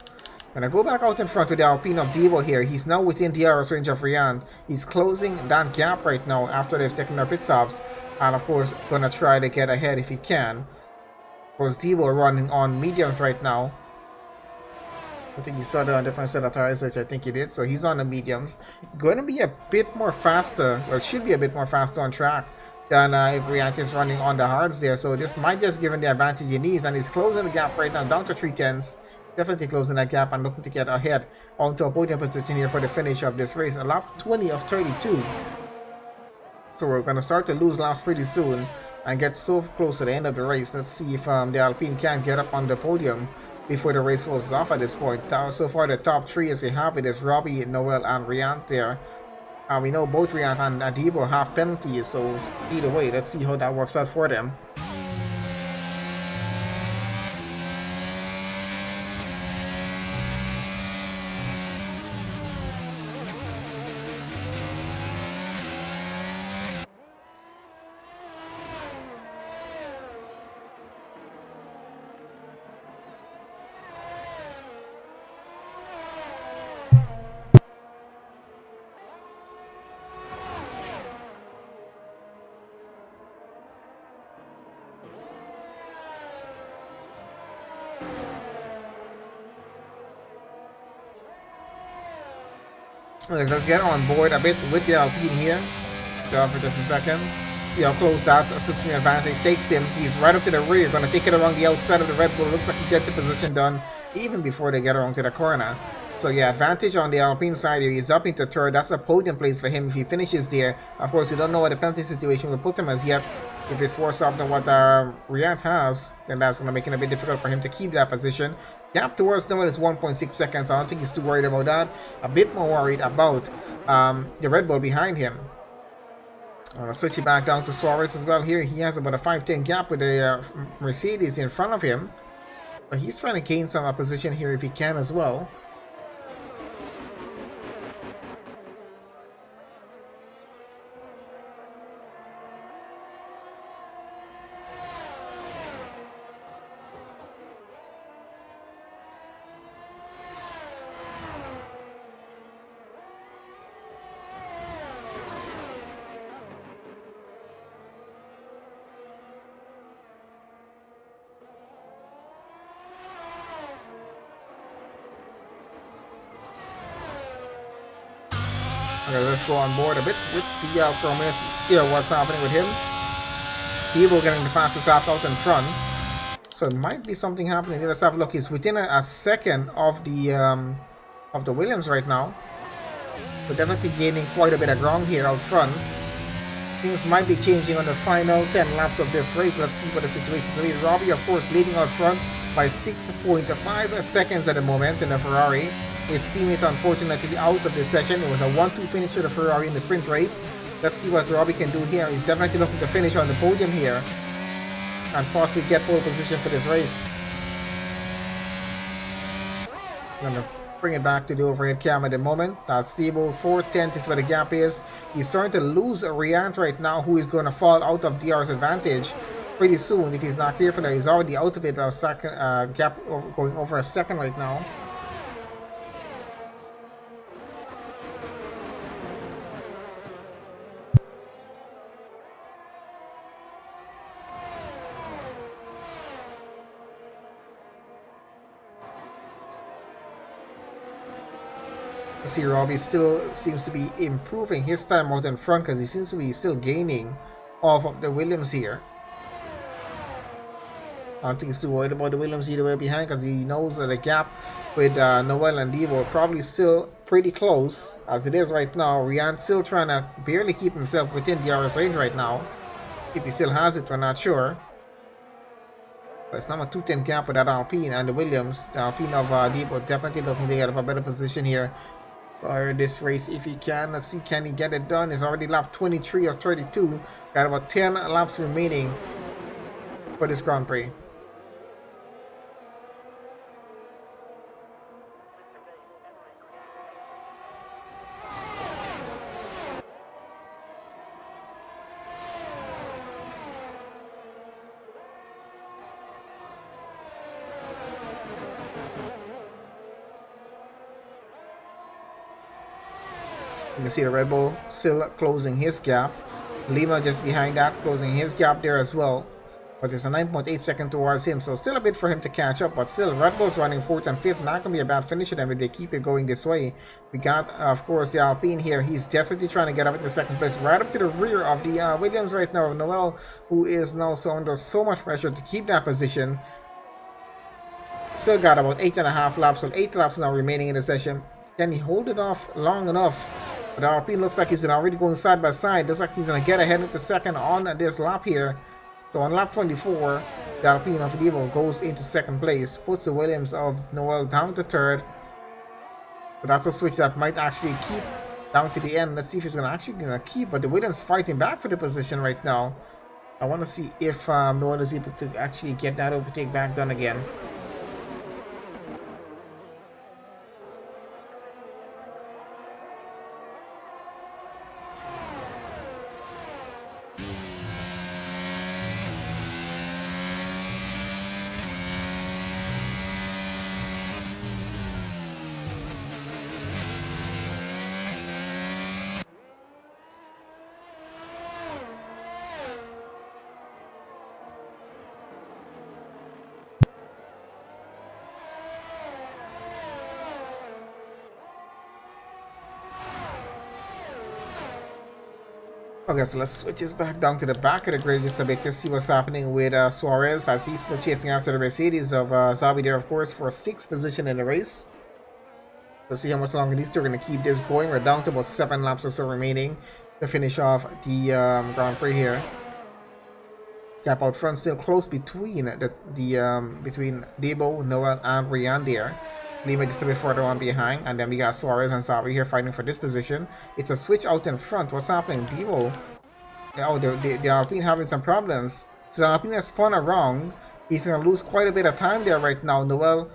When I go back out in front with the Alpine of Devo here, he's now within the DRS range of Riant. He's closing that gap right now after they've taken their pit stops. And of course, gonna try to get ahead if he can. Of course, Devo running on mediums right now. I think he started on a different set of tires, which I think he did. So he's on the mediums. Going to be a bit more faster, or should be a bit more faster on track than if Riant is running on the hards there. So this might just give him the advantage he needs. And he's closing the gap right now down to 3/10. Definitely closing that gap and looking to get ahead onto a podium position here for the finish of this race. A lap 20 of 32. So we're going to start to lose laps pretty soon and get so close to the end of the race. Let's see if the Alpine can get up on the podium before the race rolls off at this point. So far the top 3 as we have it is Robbie, Noel and Riant there. And we know both Riant and Adibo have penalties, so either way, let's see how that works out for them. Let's get on board a bit with the Alpine here. Stop for just a second. See how close that switching advantage takes him. He's right up to the rear. Going to take it along the outside of the Red Bull. Looks like he gets the position done even before they get around to the corner. So yeah, advantage on the Alpine side here. He's up into third. That's a podium place for him if he finishes there. Of course, we don't know what the penalty situation will put him as yet. If it's worse off than what Riant has, then that's going to make it a bit difficult for him to keep that position. Gap towards Noel is 1.6 seconds. I don't think he's too worried about that. A bit more worried about the Red Bull behind him. I'll switch it back down to Suarez as well here. He has about a 5-10 gap with the Mercedes in front of him. But he's trying to gain some position here if he can as well. Okay, let's go on board a bit with the from this here. What's happening with him? Evo getting the fastest lap out in front, so it might be something happening. Let's have a look. He's within a second of the Williams right now. So definitely gaining quite a bit of ground here out front. Things might be changing on the final 10 laps of this race. Let's see what the situation is. Robbie, of course, leading out front by 6.5 seconds at the moment in the Ferrari. His teammate, unfortunately, out of this session. It was a 1-2 finish for the Ferrari in the sprint race. Let's see what Robbie can do here. He's definitely looking to finish on the podium here and possibly get pole position for this race. I'm going to bring it back to the overhead cam at the moment. That's stable. 4/10 is where the gap is. He's starting to lose Riant right now, who is going to fall out of DR's advantage pretty soon if he's not careful. He's already out of it. A second gap going over a second right now. See, Robbie still seems to be improving his time out in front because he seems to be still gaining off of the Williams here. I don't think he's too worried about the Williams either way behind because he knows that the gap with Noel and Devo are probably still pretty close as it is right now. Rian's still trying to barely keep himself within the DRS range right now. If he still has it, we're not sure. But it's now a 2:10 gap with that Alpine and the Williams. The Alpine of Devo definitely looking to get a better position here for this race if he can. Let's see, can he get it done? It's already lap 23 of 32. Got about 10 laps remaining for this Grand Prix. You can see the Red Bull still closing his gap. Lima just behind that, closing his gap there as well. But it's a 9.8 second towards him, so still a bit for him to catch up. But still, Red Bull's running 4th and 5th. Not going to be a bad finish for them if they keep it going this way. We got, of course, the Alpine here. He's desperately trying to get up into second place, right up to the rear of the Williams right now. Noel, who is now so under so much pressure to keep that position. Still got about 8.5 laps, so 8 laps now remaining in the session. Can he hold it off long enough? But Alpine looks like he's already going side by side. Looks like he's going to get ahead into second on this lap here. So on lap 24, the Alpine of Devo goes into second place. Puts the Williams of Noel down to third. But that's a switch that might actually keep down to the end. Let's see if he's going to actually keep. But the Williams fighting back for the position right now. I want to see if Noel is able to actually get that overtake back done again. Okay, so let's switch this back down to the back of the grid just a bit to see what's happening with Suarez as he's still chasing after the Mercedes of Zabi there, of course, for 6th position in the race. Let's see how much longer these two are going to keep this going. We're down to about 7 laps or so remaining to finish off the Grand Prix here. Gap out front still close between between Debo, Noel, and Rian there. Lima just a bit further on behind, and then we got Suarez and Sabri here fighting for this position. It's a switch out in front. What's happening? Debo. Oh, the Alpine having some problems. So the Alpine has spun around. He's gonna lose quite a bit of time there right now. Noel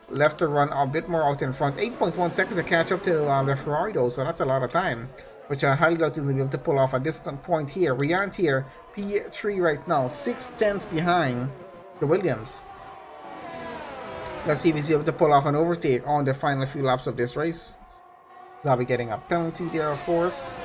left to run a bit more out in front. 8.1 seconds to catch up to the Ferrari though, so that's a lot of time, which I highly doubt he's going to be able to pull off a distant point here. Riant here, P3 right now, 6 tenths behind the Williams. Let's see if he's able to pull off an overtake on the final few laps of this race. I'll be getting a penalty there, of course.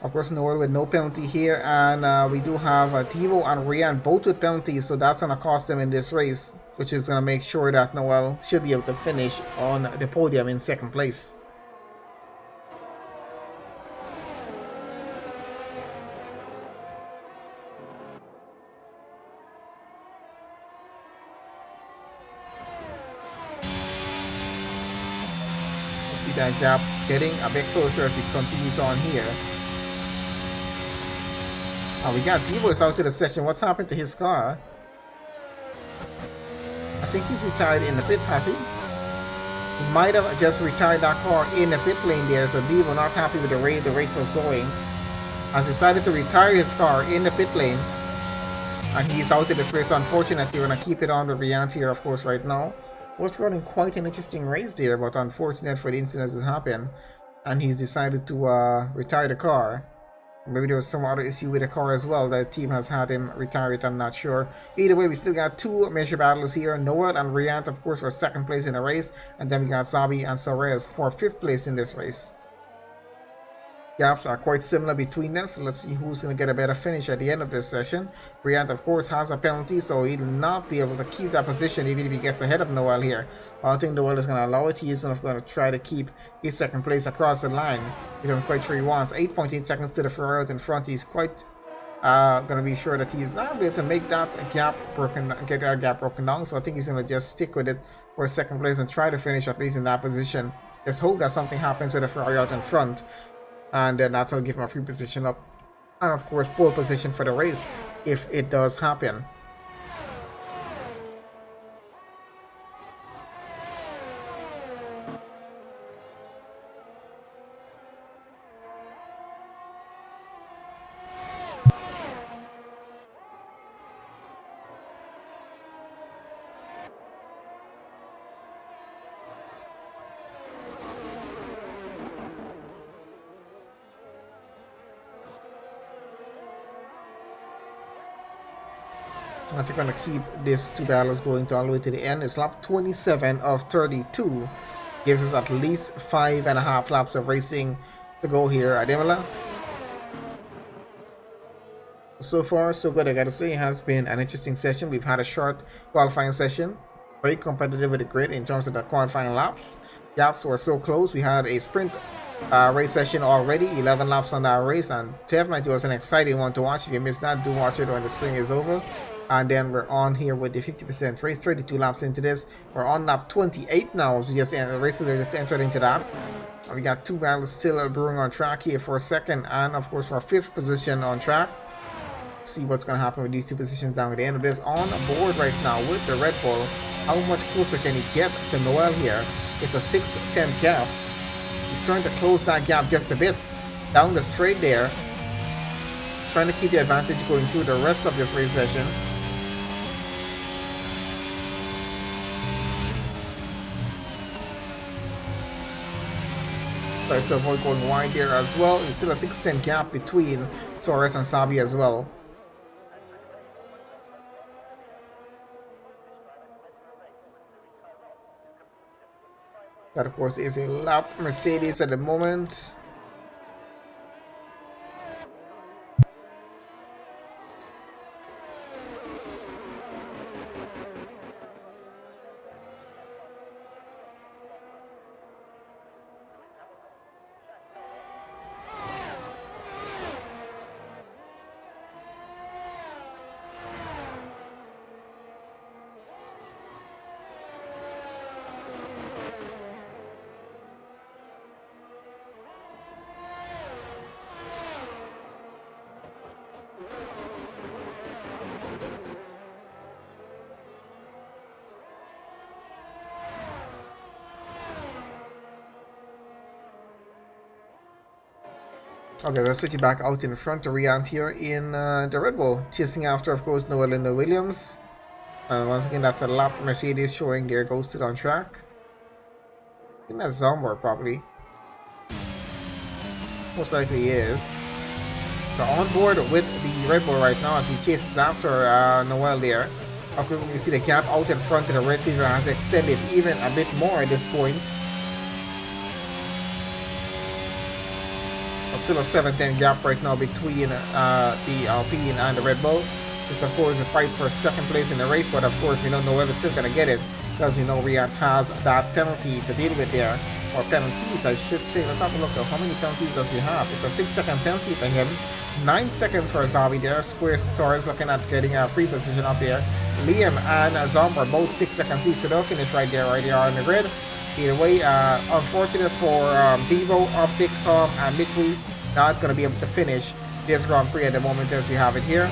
Of course, Noel with no penalty here, and we do have Tivo and Rian both with penalties, so that's going to cost them in this race, which is going to make sure that Noel should be able to finish on the podium in second place. Let's see that gap getting a bit closer as it continues on here. We got D-Boys out to the session. What's happened to his car? I think he's retired in the pits, has he? He might have just retired that car in the pit lane there, so Devo not happy with the way the race was going. Has decided to retire his car in the pit lane. And he's out of this race. Unfortunately, we're going to keep it on the Riant here, of course, right now. Was running quite an interesting race there, but unfortunate for the incident that happened. And he's decided to retire the car. Maybe there was some other issue with the car as well. The team has had him retire it, I'm not sure. Either way, we still got two major battles here. Noah and Riant, of course, for second place in the race. And then we got Zabi and Suarez for fifth place in this race. Gaps are quite similar between them, so let's see who's going to get a better finish at the end of this session. Riant, of course, has a penalty, so he'll not be able to keep that position even if he gets ahead of Noel here. I don't think Noel is going to allow it. He is going to try to keep his second place across the line, which I'm quite sure he wants. 8.8 seconds to the Ferrari out in front. He's quite going to be sure that he's not able to make that gap get that gap broken down, so I think he's going to just stick with it for second place and try to finish at least in that position. Let's hope that something happens with the Ferrari out in front. And then that's going to give him a free position up. And of course, pole position for the race if it does happen. I'm going to keep these two battles going all the way to the end. It's lap 27 of 32. Gives us at least 5.5 laps of racing to go here at Imola. So far, so good. I gotta say, it has been an interesting session. We've had a short qualifying session. Very competitive with the grid in terms of the qualifying laps. Gaps were so close. We had a sprint race session already, 11 laps on that race, and definitely was an exciting one to watch. If you missed that, do watch it when the string is over. And then we're on here with the 50% race, 32 laps into this. We're on lap 28 now. We just entered into that. And we got two battles still brewing on track here for second and of course for fifth position on track. See what's going to happen with these two positions down at the end of this. On board right now with the Red Bull. How much closer can he get to Noel here? It's a 6-10 gap. He's trying to close that gap just a bit down the straight there, trying to keep the advantage going through the rest of this race session. Tries to avoid going wide there as well. There's still a 6-10 gap between Suarez and Sabi as well. That of course is a lap Mercedes at the moment. Okay, let's switch it back out in front to Riant here in the Red Bull. Chasing after, of course, Noel and the Williams. Once again, that's a lap Mercedes showing their ghosted on track. I think that's Zombor, probably. Most likely is. So on board with the Red Bull right now as he chases after Noel there. Of course, you see the gap out in front of the race leader has extended even a bit more at this point. Still a 7-10 gap right now between the Alpine and the Red Bull. This of course a fight for second place in the race, but of course we know Noel is still going to get it because we know Riant has that penalty to deal with there, or penalties I should say. Let's have a look at how many penalties does he have. It's a 6-second penalty for him, 9 seconds for Zabi there. Square Stars looking at getting a free position up there. Liam and Zomber both 6 seconds each, so they'll finish right there on the grid. Either way, unfortunate for Devo, Optic, Tom, and Liquid. Not going to be able to finish this Grand Prix at the moment as we have it here.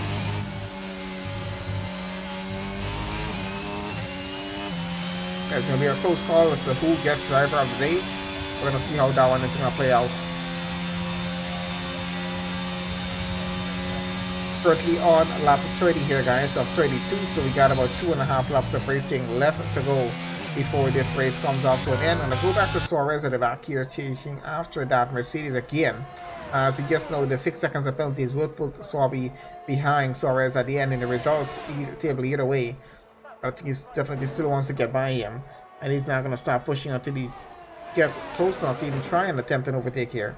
It's going to be a close call as to who gets driver of the day. We're going to see how that one is going to play out. Currently on lap 30 here, guys, of 32. So we got about 2.5 laps of racing left to go before this race comes off to an end. And I go back to Suarez at the back here, chasing after that Mercedes again. As you just know, the 6 seconds of penalties will put Swaby behind Suarez at the end in the results table either way. I think he definitely still wants to get by him, and he's not going to stop pushing until he gets close enough to even try and attempt an overtake here.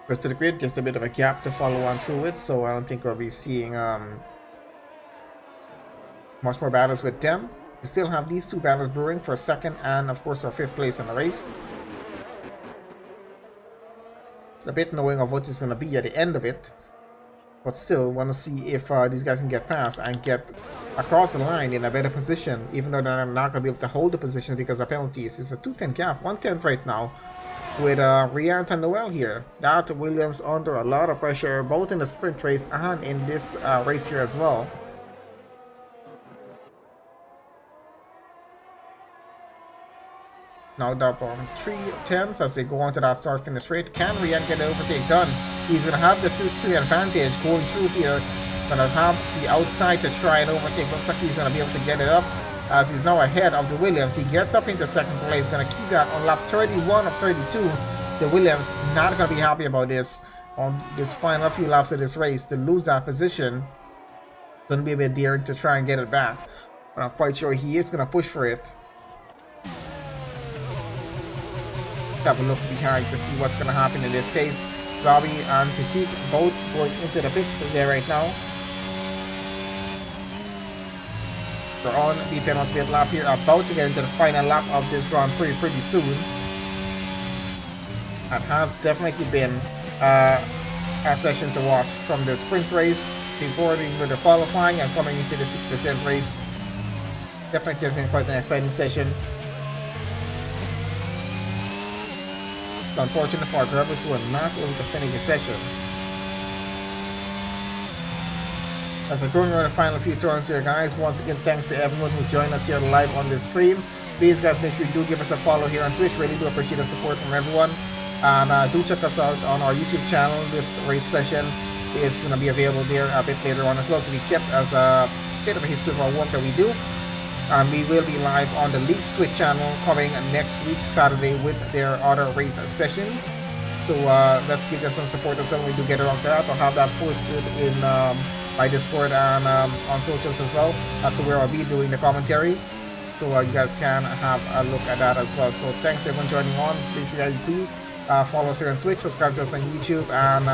Rest of the grid, just a bit of a gap to follow on through with, so I don't think we'll be seeing much more battles with them. We still have these two battles brewing for second and of course our 5th place in the race. A bit knowing of what is going to be at the end of it, but still want to see if these guys can get past and get across the line in a better position, even though they're not going to be able to hold the position because of penalties. It's a 2-10 gap, 1/10 right now with Riant and Noel here. That Williams under a lot of pressure both in the sprint race and in this race here as well. Now up on 3/10 as they go on to that start finish straight. Can Riant get the overtake done? He's going to have this 2-3 advantage going through here. Going to have the outside to try and overtake. Looks like he's going to be able to get it up as he's now ahead of the Williams. He gets up into second place. Going to keep that on lap 31 of 32. The Williams not going to be happy about this on this final few laps of this race to lose that position. Going to be a bit daring to try and get it back. But I'm quite sure he is going to push for it. Have a look behind to see what's going to happen in this case. Robbie and Sitik both going into the pits there right now. We're on the penultimate lap here, about to get into the final lap of this Grand Prix pretty soon. It has definitely been a session to watch from the sprint race, before the qualifying and coming into the same race. Definitely has been quite an exciting session. Unfortunate for our drivers who are not able to finish the session. As we're going around the final few turns here, guys, once again thanks to everyone who joined us here live on this stream. Please guys, make sure you do give us a follow here on Twitch. Really do appreciate the support from everyone. And do check us out on our YouTube channel. This race session is going to be available there a bit later on as well, to be kept as a bit of a history of our work that we do. And we will be live on the Leaks Twitch channel coming next week, Saturday, with their other race sessions. So let's give them some support as well when we do get around to that. I'll have that posted in my Discord and on socials as well, as to where I'll be doing the commentary. So you guys can have a look at that as well. So thanks everyone joining on. Make sure you guys do follow us here on Twitch, subscribe to us on YouTube, and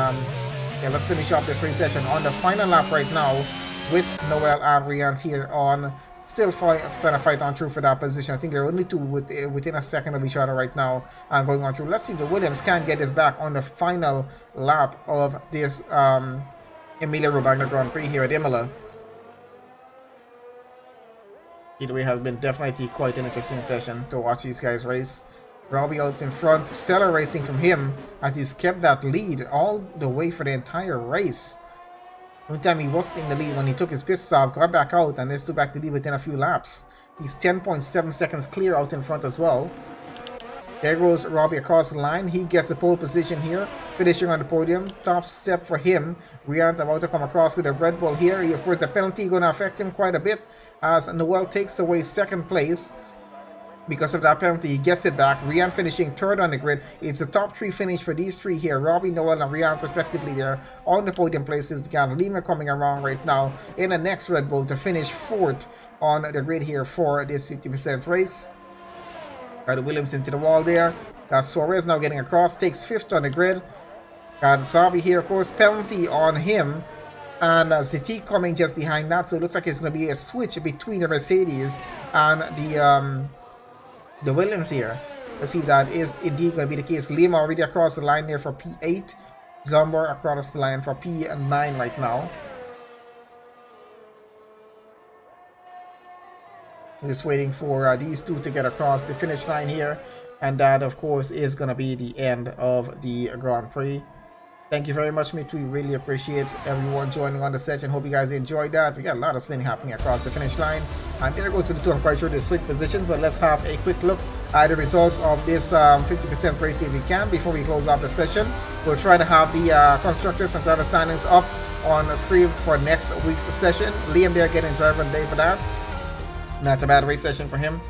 yeah, let's finish up this race session on the final lap right now with Noel and Riant here on. Still trying to fight on through for that position. I think they're only two within a second of each other right now and going on through. Let's see if the Williams can get this back on the final lap of this EMILIA ROMAGNA Grand Prix here at Imola. Either way, has been definitely quite an interesting session to watch these guys race. Robbie out in front, stellar racing from him as he's kept that lead all the way for the entire race. One time he wasn't in the lead when he took his pit stop, got back out, and then stood back to lead within a few laps. He's 10.7 seconds clear out in front as well. There goes Robbie across the line. He gets a pole position here, finishing on the podium. Top step for him. Riant about to come across with a Red Bull here. Of course, the penalty going to affect him quite a bit as Noel takes away second place. Because of that penalty, he gets it back. Rian finishing third on the grid. It's a top 3 finish for these 3 here. Robbie, Noel, and Rian respectively there on the podium places. We got Lima coming around right now in the next Red Bull to finish 4th on the grid here for this 50% race. Got Williams into the wall there. Got Suarez now getting across. Takes 5th on the grid. Got Zabi here, of course. Penalty on him. And Ziti coming just behind that. So it looks like it's going to be a switch between the Mercedes and the Williams here. Let's see if that is indeed going to be the case. Lima already across the line there for P8. Zombar across the line for P9 right now. Just waiting for these two to get across the finish line here. And that, of course, is going to be the end of the Grand Prix. Thank you very much, mate. We really appreciate everyone joining on the session. Hope you guys enjoyed that. We got a lot of spinning happening across the finish line. And there goes to the two. I'm quite sure they switch positions, but let's have a quick look at the results of this 50% race if we can before we close off the session. We'll try to have the constructors and driver standings up on the screen for next week's session. Liam there getting driver of the day for that. Not a bad race session for him.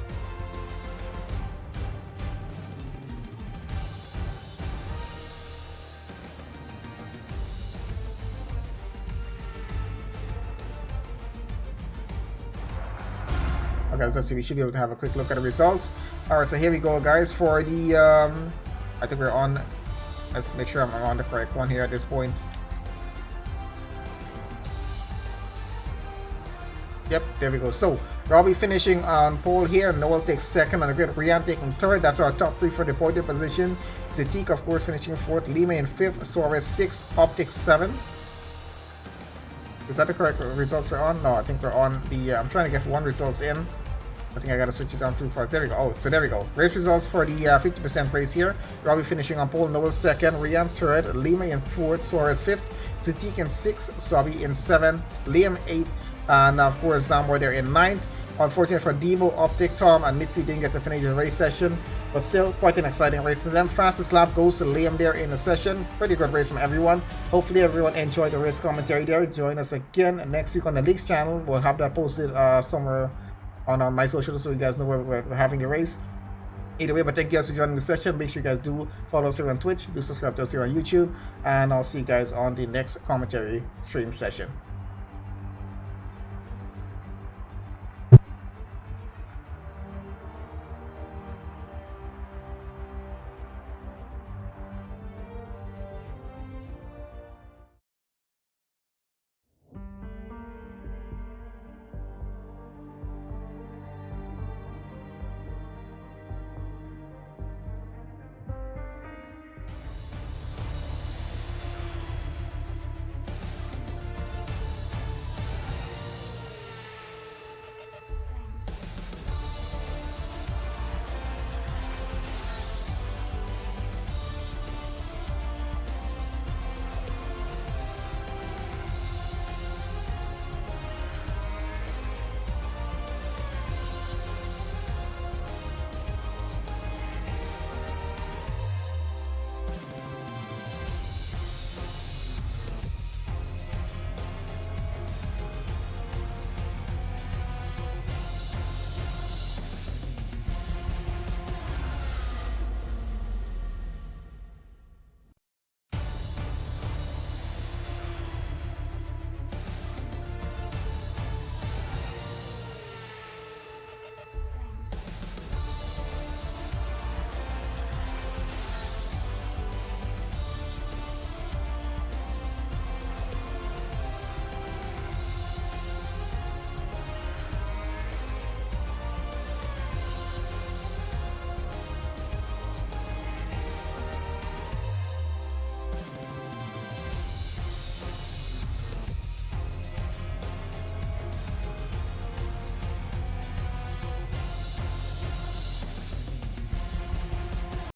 Okay, let's see, we should be able to have a quick look at the results. Alright, so here we go, guys, for the I think we're on, let's make sure I'm on the correct one here at this point. Yep, there we go. So Robbie finishing on pole here. Noel takes second on the grid. Rian taking third. That's our top 3 for the podium position. Zetik, of course, finishing 4th. Lima in 5th. Suarez 6th. Optics 7th. Is that the correct results we're on? No, I think we're on the... I'm trying to get one results in. I think I gotta switch it down too far. There we go. Oh, so there we go. Race results for the 50% race here. Robbie finishing on pole. Noel 2nd. Rian 3rd. Lima in 4th. Suarez 5th. Zetik in 6th. Sabi in 7th. Liam 8th. And of course, Zamboy there in 9th. Unfortunately for Demo, Optic, Tom, and Mitri didn't get to finish the race session. But still, quite an exciting race. And then fastest lap goes to Liam there in the session. Pretty good race from everyone. Hopefully everyone enjoyed the race commentary there. Join us again next week on the Leaks channel. We'll have that posted somewhere on my socials so you guys know where we're having the race. Either way, but thank you guys for joining the session. Make sure you guys do follow us here on Twitch. Do subscribe to us here on YouTube. And I'll see you guys on the next commentary stream session.